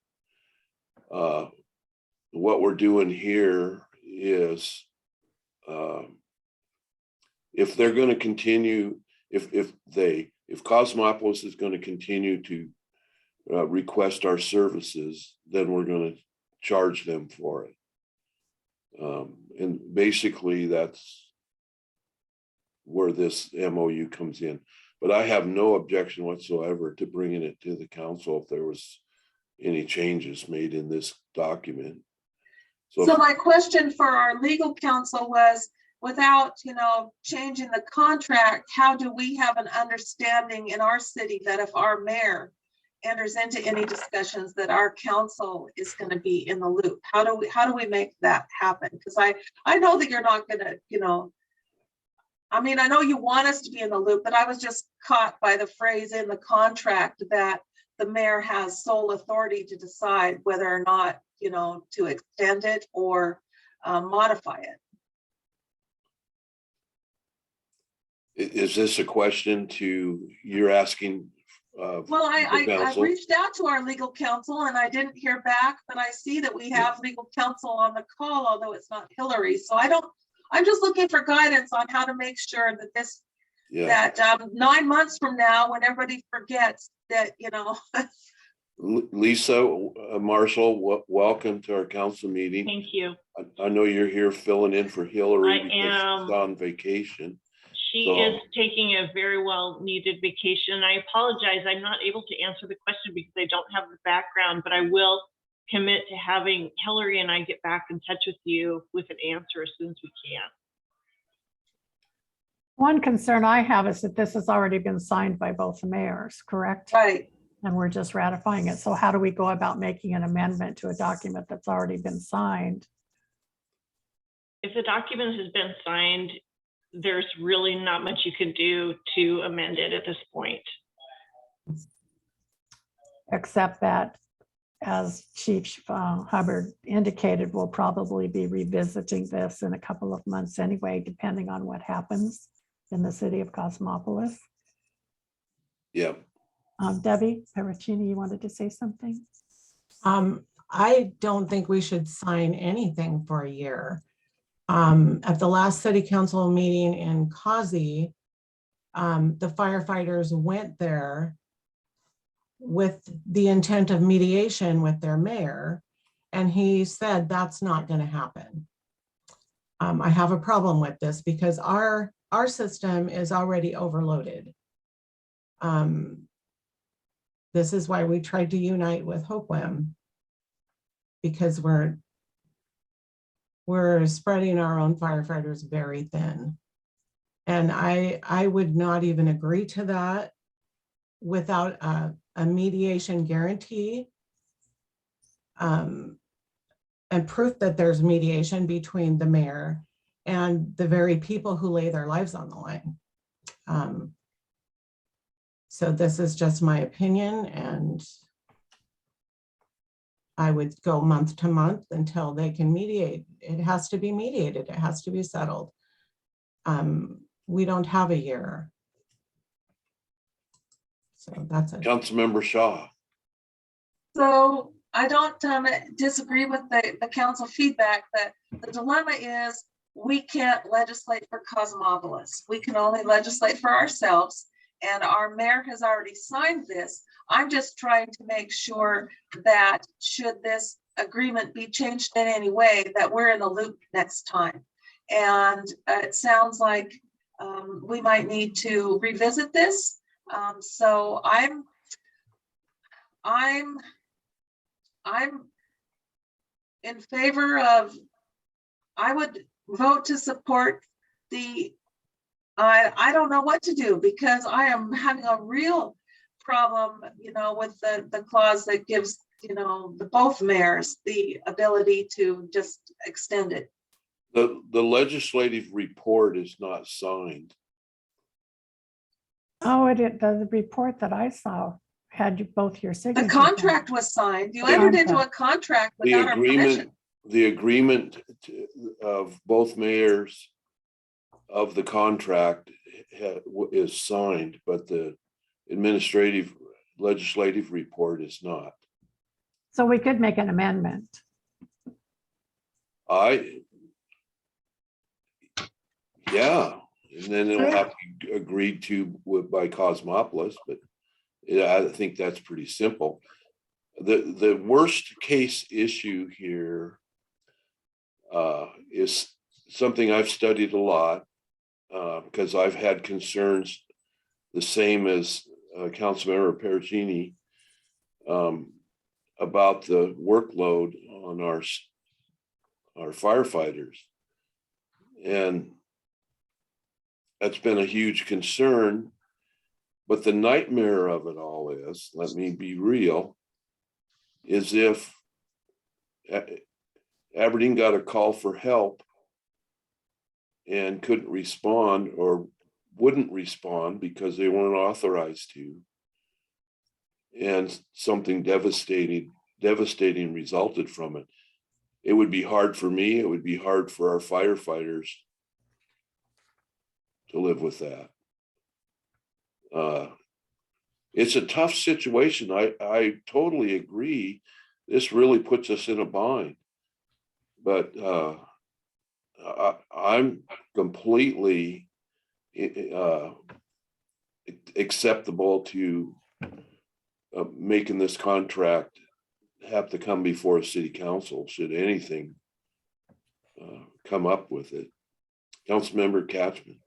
What we're doing here is if they're going to continue, if Cosmopolis is going to continue to request our services, then we're going to charge them for it. And basically that's where this MOU comes in. But I have no objection whatsoever to bringing it to the council if there was any changes made in this document. So my question for our legal counsel was, without, changing the contract, how do we have an understanding in our city that if our mayor enters into any discussions that our council is going to be in the loop? How do we make that happen? Because I know that you're not going to, I mean, I know you want us to be in the loop, but I was just caught by the phrase in the contract that the mayor has sole authority to decide whether or not, to extend it or modify it. Is this a question you're asking? Well, I reached out to our legal counsel and I didn't hear back, but I see that we have legal counsel on the call, although it's not Hillary. So I'm just looking for guidance on how to make sure that that 9 months from now, when everybody forgets that, Lisa Marshall, welcome to our council meeting. Thank you. I know you're here filling in for Hillary I because am. she's on vacation. She is taking a very well needed vacation. I apologize. I'm not able to answer the question because I don't have the background, but I will commit to having Hillary and I get back in touch with you with an answer as soon as we can. One concern I have is that this has already been signed by both the mayors, correct? Right. And we're just ratifying it. So how do we go about making an amendment to a document that's already been signed? If the document has been signed, there's really not much you can do to amend it at this point. Except that, as Chief Hubbard indicated, we'll probably be revisiting this in a couple of months anyway, depending on what happens in the city of Cosmopolis. Yeah. Debbie Perricini, you wanted to say something? I don't think we should sign anything for a year. At the last city council meeting in Causey, the firefighters went there with the intent of mediation with their mayor, and he said that's not going to happen. I have a problem with this because our system is already overloaded. This is why we tried to unite with Hope'Whem, because we're spreading our own firefighters very thin. And I would not even agree to that without a mediation guarantee and proof that there's mediation between the mayor and the very people who lay their lives on the line. So this is just my opinion, and I would go month to month until they can mediate. It has to be mediated. It has to be settled. We don't have a year. So that's it. Councilmember Shaw. So I don't disagree with the council feedback, that the dilemma is we can't legislate for Cosmopolis. We can only legislate for ourselves, and our mayor has already signed this. I'm just trying to make sure that should this agreement be changed in any way, that we're in the loop next time. And it sounds like we might need to revisit this. So I'm in favor of, I would vote to support the, I don't know what to do, because I am having a real problem, with the clause that gives, both mayors the ability to just extend it. The legislative report is not signed. Oh, the report that I saw had you both your signatures. The contract was signed. You entered into a contract The without our permission. agreement of both mayors of the contract is signed, but the administrative legislative report is not. So we could make an amendment. Yeah, and then it'll have to be agreed to by Cosmopolis, but I think that's pretty simple. The worst case issue here is something I've studied a lot because I've had concerns the same as Councilmember Perricini about the workload on our firefighters. And that's been a huge concern. But the nightmare of it all is, let me be real, is if Aberdeen got a call for help and couldn't respond or wouldn't respond because they weren't authorized to, and something devastating resulted from it, it would be hard for me, it would be hard for our firefighters to live with that. It's a tough situation. I totally agree. This really puts us in a bind, but I'm completely acceptable to making this contract have to come before a city council should anything come up with it. Councilmember Catchman.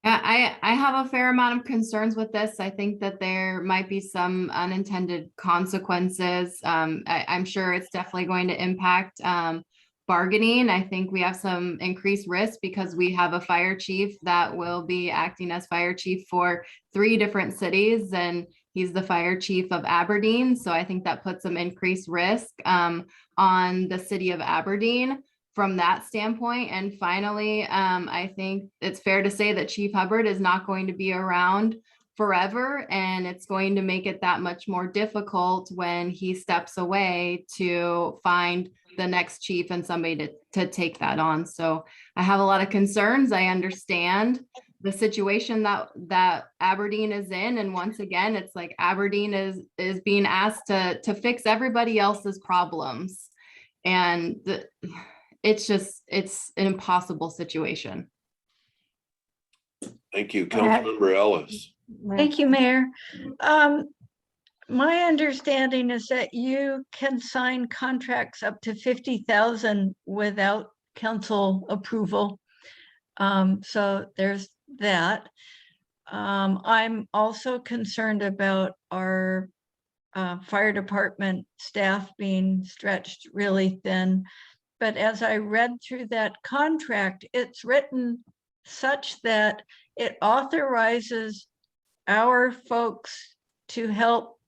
I have a fair amount of concerns with this. I think that there might be some unintended consequences. I'm sure it's definitely going to impact bargaining. I think we have some increased risk because we have a fire chief that will be acting as fire chief for 3 different cities, and he's the fire chief of Aberdeen. So I think that puts some increased risk on the city of Aberdeen from that standpoint. And finally, I think it's fair to say that Chief Hubbard is not going to be around forever, and it's going to make it that much more difficult when he steps away to find the next chief and somebody to take that on. So I have a lot of concerns. I understand the situation that Aberdeen is in. And once again, it's like Aberdeen is being asked to fix everybody else's problems. And it's an impossible situation. Thank you. Councilmember Ellis. Thank you, Mayor. My understanding is that you can sign contracts up to 50,000 without council approval. So there's that. I'm also concerned about our fire department staff being stretched really thin. But as I read through that contract, it's written such that it authorizes our folks to help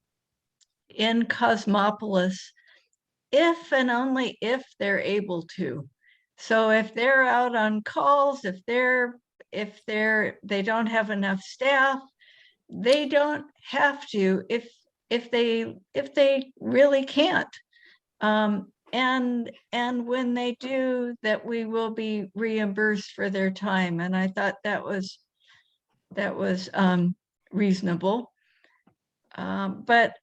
in Cosmopolis if and only if they're able to. So if they're out on calls, if they don't have enough staff, they don't have to if they really can't. And when they do, that we will be reimbursed for their time. And I thought that was reasonable. But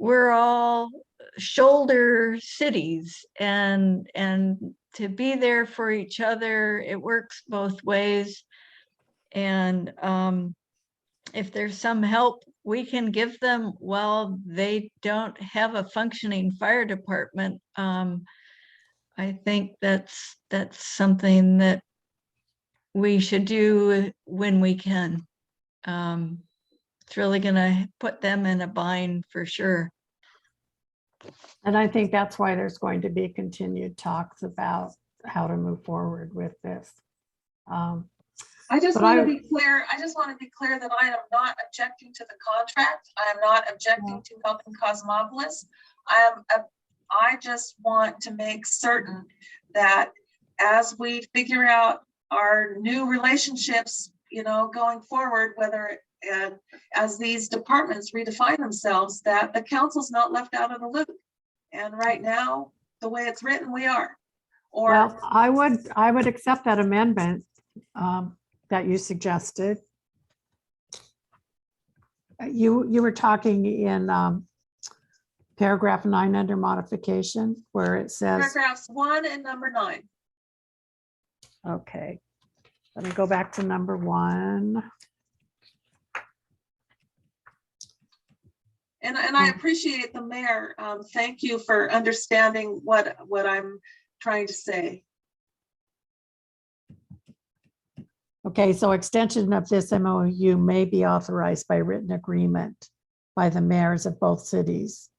we're all shoulder cities, and to be there for each other, it works both ways. And if there's some help we can give them while they don't have a functioning fire department, I think that's something that we should do when we can. It's really gonna put them in a bind for sure. And I think that's why there's going to be continued talks about how to move forward with this. I just want to be clear. I just want to be clear that I am not objecting to the contract. I am not objecting to helping Cosmopolis. I just want to make certain that as we figure out our new relationships, going forward, whether as these departments redefine themselves, that the council's not left out of the loop. And right now, the way it's written, we are. Well, I would accept that amendment that you suggested. You were talking in paragraph 9 under modification, where it says. Paragraphs 1 and number 9. Okay, let me go back to number 1. And I appreciate the mayor. Thank you for understanding what I'm trying to say. Okay, so extension of this MOU may be authorized by written agreement by the mayors of both cities.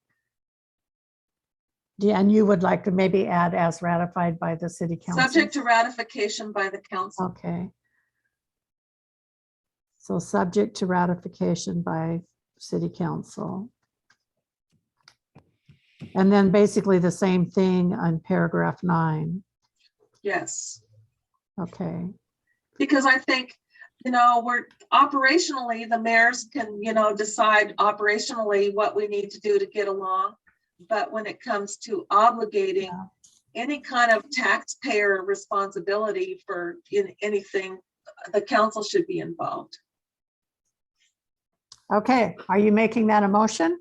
And you would like to maybe add as ratified by the city council? Subject to ratification by the council. Okay. So subject to ratification by city council. And then basically the same thing on paragraph 9. Yes. Okay. Because I think, we're operationally, the mayors can, decide operationally what we need to do to get along. But when it comes to obligating any kind of taxpayer responsibility for anything, the council should be involved. Okay, are you making that a motion?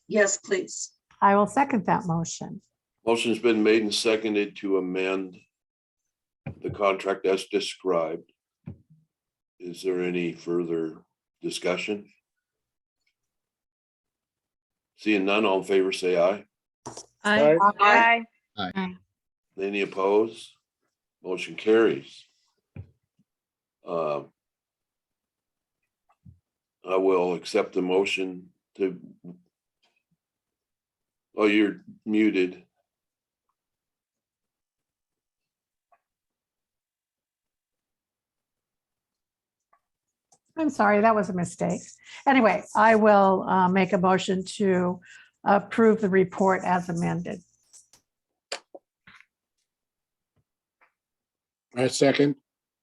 Yes, please. I will second that motion. Motion's been made and seconded to amend the contract as described. Is there any further discussion? Seeing none, all in favor, say aye. Aye. Any opposed? Motion carries. I will accept the motion to. Oh, you're muted. I'm sorry, that was a mistake. Anyway, I will make a motion to approve the report as amended. I second.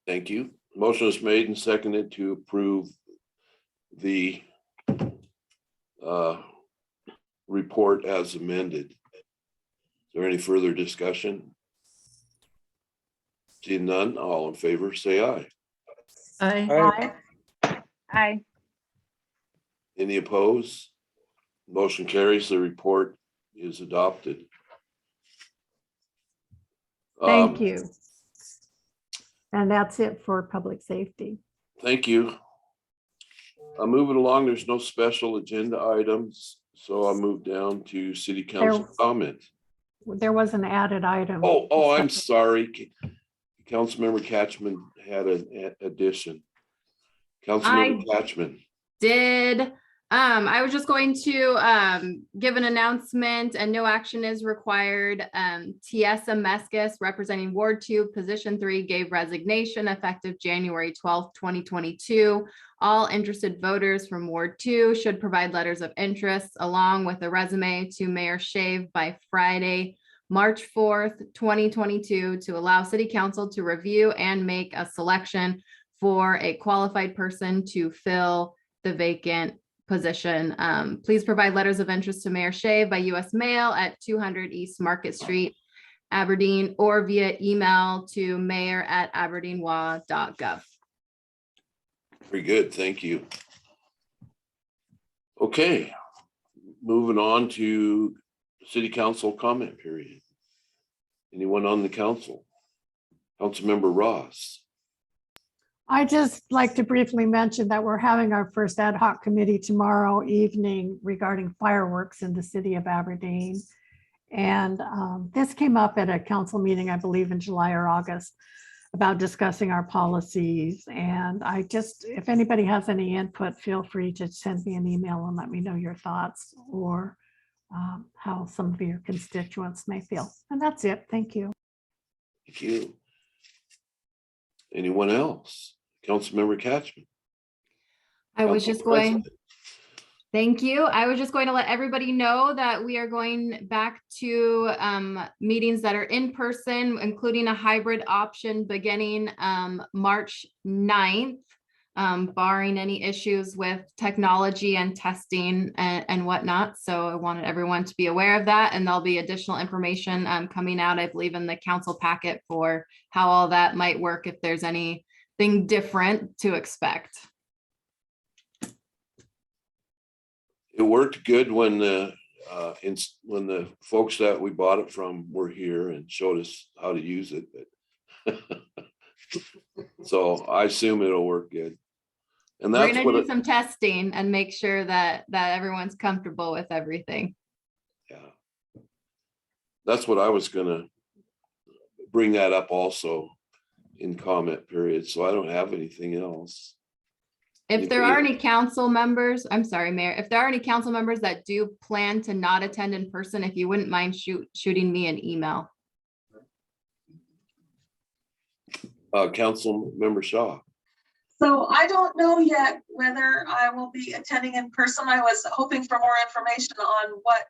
Thank you. Motion is made and seconded to approve the report as amended. Is there any further discussion? Seeing none, all in favor, say aye. Aye. Aye. Any opposed? Motion carries. The report is adopted. Thank you. And that's it for public safety. Thank you. I'm moving along. There's no special agenda items, so I'll move down to city council comments. There was an added item. Oh, I'm sorry. Councilmember Catchman had an addition. Councilmember Catchman. Did. I was just going to give an announcement, and no action is required. Tiesa Meskis, representing Ward 2, Position 3, gave resignation effective January 12th, 2022. All interested voters from Ward 2 should provide letters of interest along with a resume to Mayor Shave by Friday, March 4th, 2022, to allow City Council to review and make a selection for a qualified person to fill the vacant position. Please provide letters of interest to Mayor Shave by U.S. mail at 200 East Market Street, Aberdeen, or via email to mayor@aberdeenwa.gov. Very good. Thank you. Okay, moving on to city council comment period. Anyone on the council? Councilmember Ross. I just like to briefly mention that we're having our first ad hoc committee tomorrow evening regarding fireworks in the city of Aberdeen. And this came up at a council meeting, I believe in July or August, about discussing our policies. And if anybody has any input, feel free to send me an email and let me know your thoughts or how some of your constituents may feel. And that's it. Thank you. Thank you. Anyone else? Councilmember Catchman. I was just going. Thank you. I was just going to let everybody know that we are going back to meetings that are in person, including a hybrid option beginning March 9th, barring any issues with technology and testing and whatnot. So I wanted everyone to be aware of that. And there'll be additional information coming out, I believe, in the council packet for how all that might work if there's anything different to expect. It worked good when the folks that we bought it from were here and showed us how to use it. So I assume it'll work good. And We're that's going what to do some testing and make sure that everyone's comfortable with everything. Yeah. That's what I was gonna bring that up also in comment period. So I don't have anything else. If there are any council members, I'm sorry, Mayor, if there are any council members that do plan to not attend in person, if you wouldn't mind shooting me an email. Council Member Shaw. So I don't know yet whether I will be attending in person. I was hoping for more information on what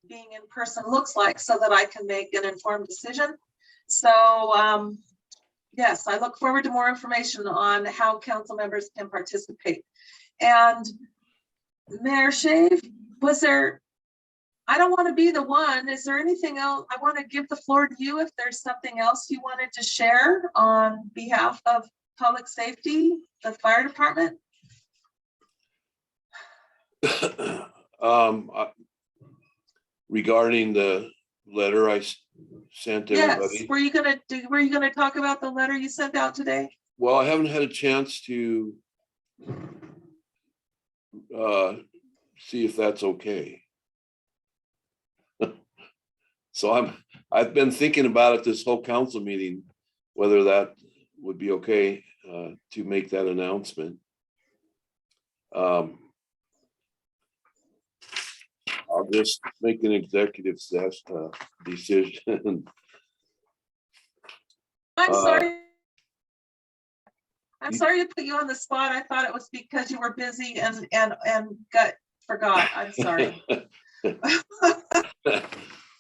being in person looks like so that I can make an informed decision. So yes, I look forward to more information on how council members can participate. And Mayor Shave, I don't want to be the one. Is there anything else? I want to give the floor to you if there's something else you wanted to share on behalf of public safety, the fire department. Regarding the letter I sent everybody. Yes, were you gonna talk about the letter you sent out today? Well, I haven't had a chance to see if that's okay. So I've been thinking about it this whole council meeting, whether that would be okay to make that announcement. I'll just make an executive decision. I'm sorry. I'm sorry to put you on the spot. I thought it was because you were busy and forgot. I'm sorry.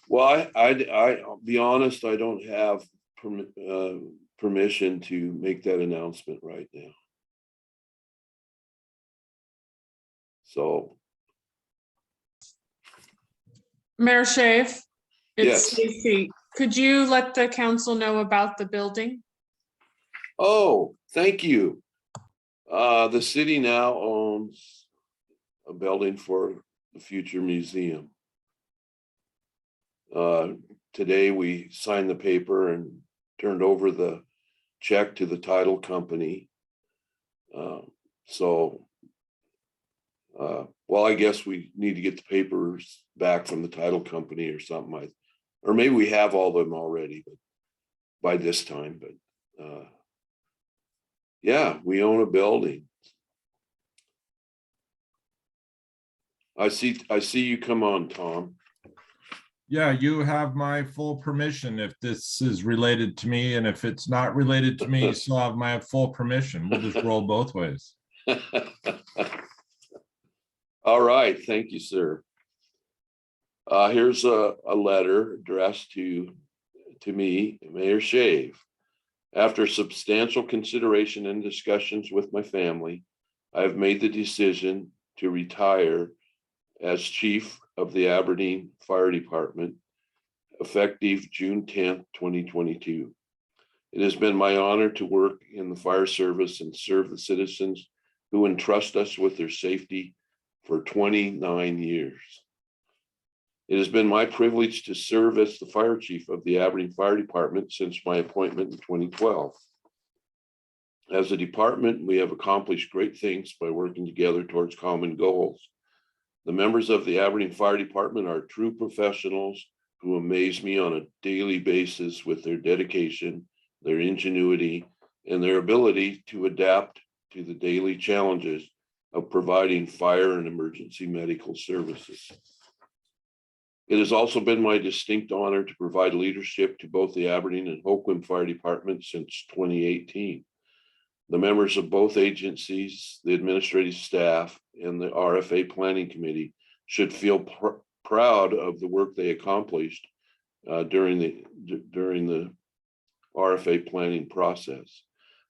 Well, I'll be honest, I don't have permission to make that announcement right now. So. Mayor Shave, Yes. Stacy. Could you let the council know about the building? Oh, thank you. The city now owns a building for the future museum. Today we signed the paper and turned over the check to the title company. Well, I guess we need to get the papers back from the title company or something, or maybe we have all of them already, but by this time, but yeah, we own a building. I see you come on, Tom. Yeah, you have my full permission if this is related to me, and if it's not related to me, you still have my full permission. We'll just roll both ways. All right, thank you, sir. Here's a letter addressed to me, Mayor Shave. After substantial consideration and discussions with my family, I have made the decision to retire as chief of the Aberdeen Fire Department, effective June 10th, 2022. It has been my honor to work in the fire service and serve the citizens who entrust us with their safety for 29 years. It has been my privilege to serve as the fire chief of the Aberdeen Fire Department since my appointment in 2012. As a department, we have accomplished great things by working together towards common goals. The members of the Aberdeen Fire Department are true professionals who amaze me on a daily basis with their dedication, their ingenuity, and their ability to adapt to the daily challenges of providing fire and emergency medical services. It has also been my distinct honor to provide leadership to both the Aberdeen and Hoquiam Fire Departments since 2018. The members of both agencies, the administrative staff, and the RFA Planning Committee should feel proud of the work they accomplished during the RFA planning process.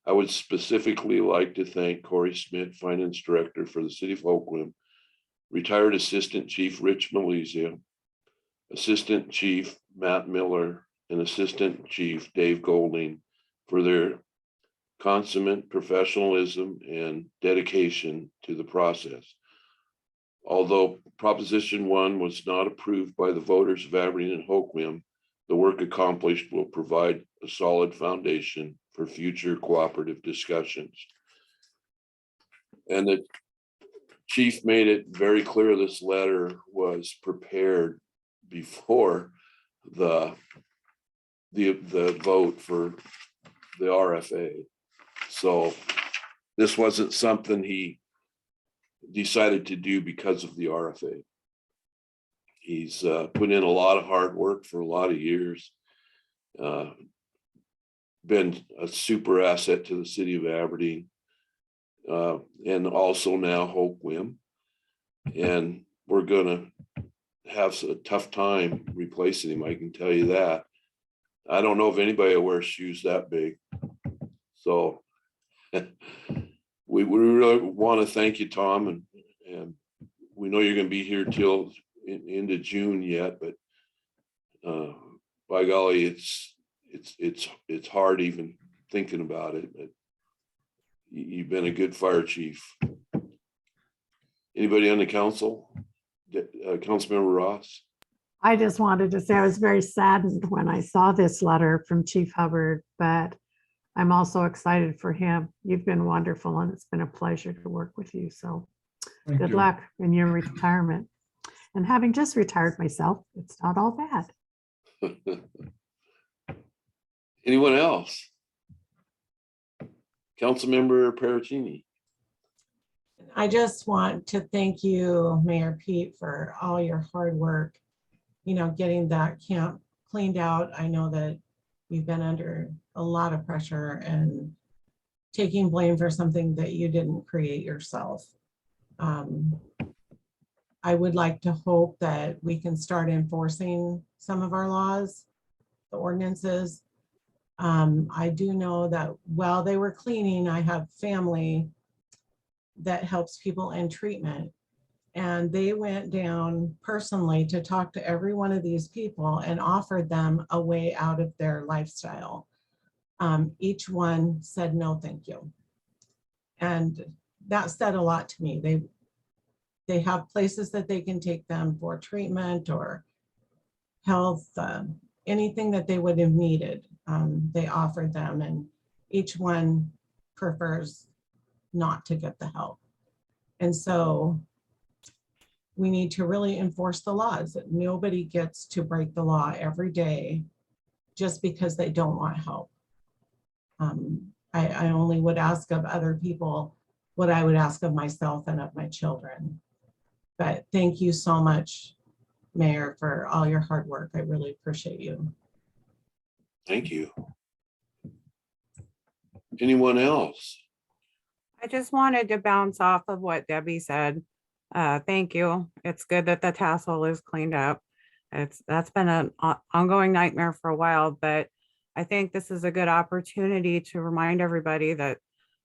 I would specifically like to thank Corey Smith, Finance Director for the City of Hoquiam, Retired Assistant Chief Rich Malizia, Assistant Chief Matt Miller, and Assistant Chief Dave Golding for their consummate professionalism and dedication to the process. Although Proposition 1 was not approved by the voters of Aberdeen and Hoquiam, the work accomplished will provide a solid foundation for future cooperative discussions. And the chief made it very clear this letter was prepared before the vote for the RFA. So this wasn't something he decided to do because of the RFA. He's put in a lot of hard work for a lot of years, been a super asset to the city of Aberdeen, and also now Hoquiam. And we're gonna have a tough time replacing him, I can tell you that. I don't know if anybody will wear shoes that big. So we really want to thank you, Tom, and we know you're going to be here till into June yet, but by golly, it's hard even thinking about it. But you've been a good fire chief. Anybody on the council? Councilmember Ross? I just wanted to say I was very saddened when I saw this letter from Chief Hubbard, but I'm also excited for him. You've been wonderful and it's been a pleasure to work with you. So good luck in your retirement. And having just retired myself, it's not all bad. Anyone else? Councilmember Perricini. I just want to thank you, Mayor Pete, for all your hard work, getting that camp cleaned out. I know that you've been under a lot of pressure and taking blame for something that you didn't create yourself. I would like to hope that we can start enforcing some of our laws, the ordinances. I do know that while they were cleaning, I have family that helps people in treatment. And they went down personally to talk to every one of these people and offered them a way out of their lifestyle. Each one said, no, thank you. And that said a lot to me. They have places that they can take them for treatment or health, anything that they would have needed. They offered them, and each one prefers not to get the help. And so we need to really enforce the laws, that nobody gets to break the law every day just because they don't want help. I only would ask of other people what I would ask of myself and of my children. But thank you so much, Mayor, for all your hard work. I really appreciate you. Thank you. Anyone else? I just wanted to bounce off of what Debbie said. Thank you. It's good that the tassel is cleaned up. That's been an ongoing nightmare for a while, but I think this is a good opportunity to remind everybody that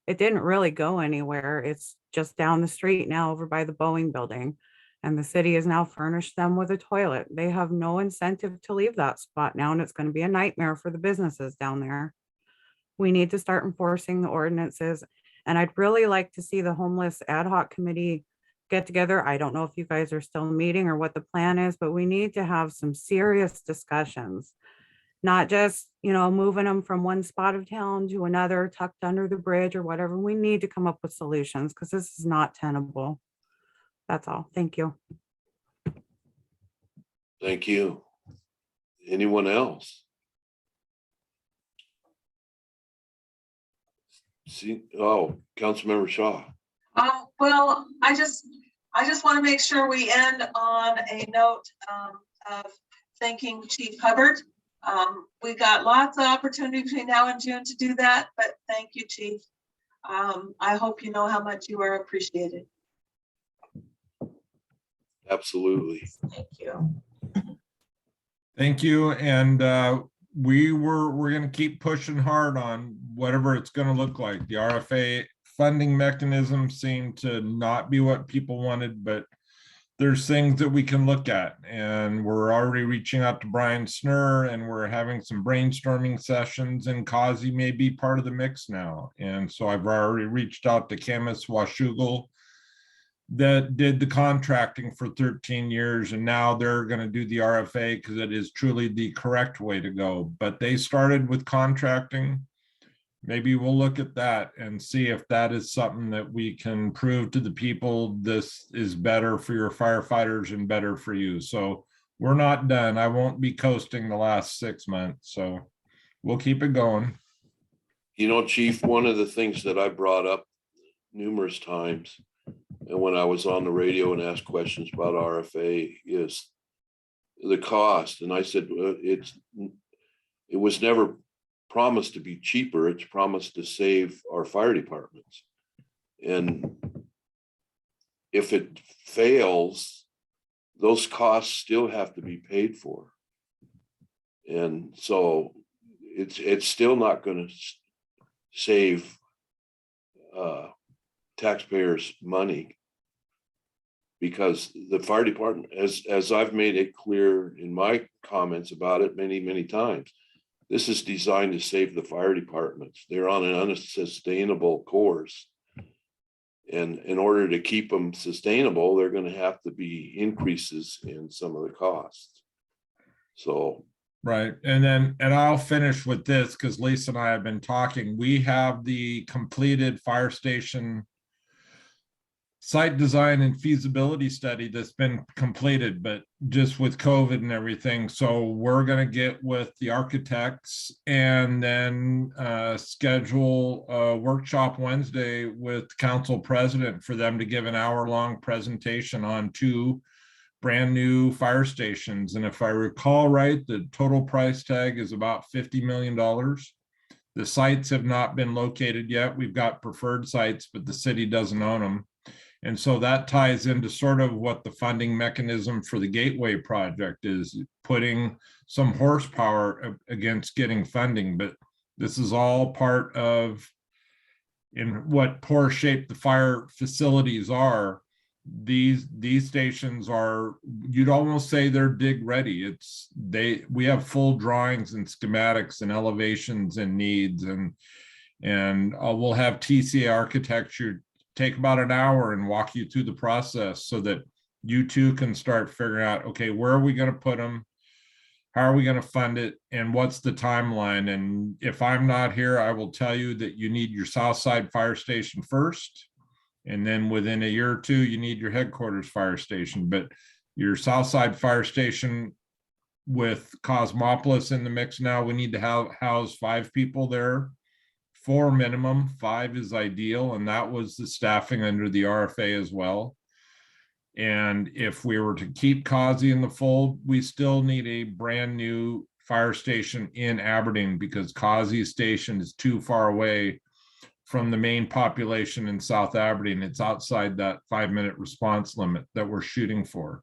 it didn't really go anywhere. It's just down the street now over by the Boeing building. And the city has now furnished them with a toilet. They have no incentive to leave that spot now, and it's going to be a nightmare for the businesses down there. We need to start enforcing the ordinances. And I'd really like to see the homeless ad hoc committee get together. I don't know if you guys are still meeting or what the plan is, but we need to have some serious discussions. Not just, moving them from one spot of town to another, tucked under the bridge or whatever. We need to come up with solutions because this is not tenable. That's all. Thank you. Thank you. Anyone else? Councilmember Shaw. Well, I just want to make sure we end on a note of thanking Chief Hubbard. We got lots of opportunity between now and June to do that, but thank you, Chief. I hope you know how much you are appreciated. Absolutely. Thank you. Thank you. And we're going to keep pushing hard on whatever it's going to look like. The RFA funding mechanism seemed to not be what people wanted, but there's things that we can look at, and we're already reaching out to Brian Snur, and we're having some brainstorming sessions, and Kazi may be part of the mix now. And so I've already reached out to Camus Washougal that did the contracting for 13 years, and now they're going to do the RFA because it is truly the correct way to go. But they started with contracting. Maybe we'll look at that and see if that is something that we can prove to the people this is better for your firefighters and better for you. So we're not done. I won't be coasting the last 6 months, so we'll keep it going. Chief, one of the things that I brought up numerous times, and when I was on the radio and asked questions about RFA, is the cost. And I said, it was never promised to be cheaper. It's promised to save our fire departments. And if it fails, those costs still have to be paid for. And so it's still not going to save taxpayers money, because the fire department, as I've made it clear in my comments about it many times, this is designed to save the fire departments. They're on an unsustainable course. And in order to keep them sustainable, they're going to have to be increases in some of the costs. So. Right. And I'll finish with this because Lisa and I have been talking. We have the completed fire station site design and feasibility study that's been completed, but just with COVID and everything. So we're going to get with the architects and then schedule a workshop Wednesday with council president for them to give an hour-long presentation on 2 brand new fire stations. And if I recall right, the total price tag is about $50 million. The sites have not been located yet. We've got preferred sites, but the city doesn't own them. And so that ties into sort of what the funding mechanism for the Gateway project is, putting some horsepower against getting funding. But this is all part of in what poor shape the fire facilities are. these stations are, you'd almost say they're dig ready. We have full drawings and schematics and elevations and needs, and we'll have TCA architecture take about an hour and walk you through the process so that you too can start figuring out, okay, where are we going to put them? How are we going to fund it? And what's the timeline? And if I'm not here, I will tell you that you need your South Side Fire Station first. And then within a year or two, you need your headquarters fire station. But your South Side Fire Station with Cosmopolis in the mix now, we need to house 5 people there. 4 minimum, 5 is ideal. And that was the staffing under the RFA as well. And if we were to keep Causey in the fold, we still need a brand new fire station in Aberdeen because Causey Station is too far away from the main population in South Aberdeen. It's outside that 5-minute response limit that we're shooting for.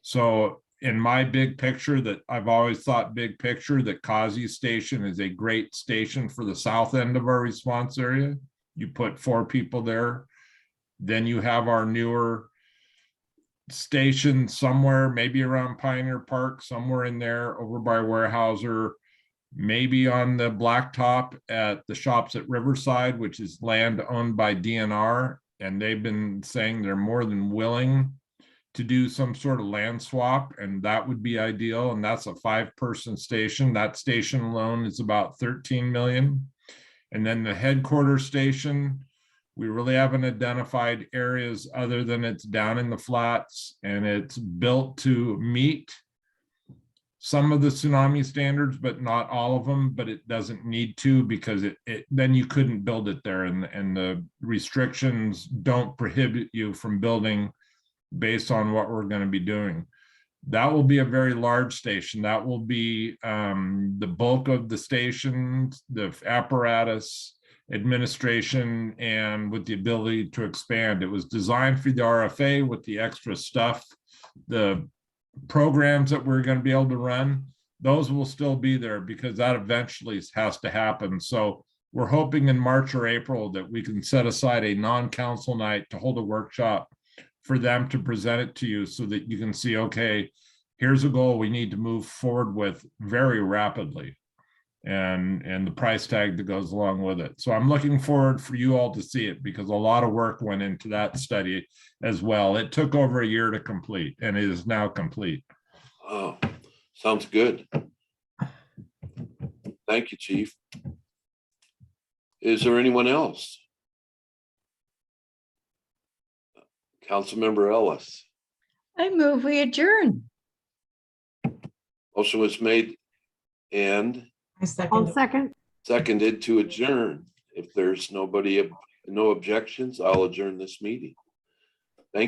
So in my big picture, that I've always thought big picture, that Causey Station is a great station for the south end of our response area. You put 4 people there. Then you have our newer station somewhere, maybe around Pioneer Park, somewhere in there over by Weyerhaeuser, maybe on the blacktop at the shops at Riverside, which is land owned by DNR. And they've been saying they're more than willing to do some sort of land swap, and that would be ideal. And that's a 5-person station. That station alone is about 13 million. And then the headquarters station, we really haven't identified areas other than it's down in the flats and it's built to meet some of the tsunami standards, but not all of them. But it doesn't need to, because then you couldn't build it there, and the restrictions don't prohibit you from building based on what we're going to be doing. That will be a very large station. That will be the bulk of the stations, the apparatus, administration, and with the ability to expand. It was designed for the RFA with the extra stuff. The programs that we're going to be able to run, those will still be there because that eventually has to happen. So we're hoping in March or April that we can set aside a non-council night to hold a workshop for them to present it to you so that you can see, okay, here's a goal we need to move forward with very rapidly, and the price tag that goes along with it. So I'm looking forward for you all to see it, because a lot of work went into that study as well. It took over a year to complete, and it is now complete. Oh, sounds good. Thank you, Chief. Is there anyone else? Councilmember Ellis. I move we adjourn. Motion was made and I'll second. seconded to adjourn. If there's no objections, I'll adjourn this meeting.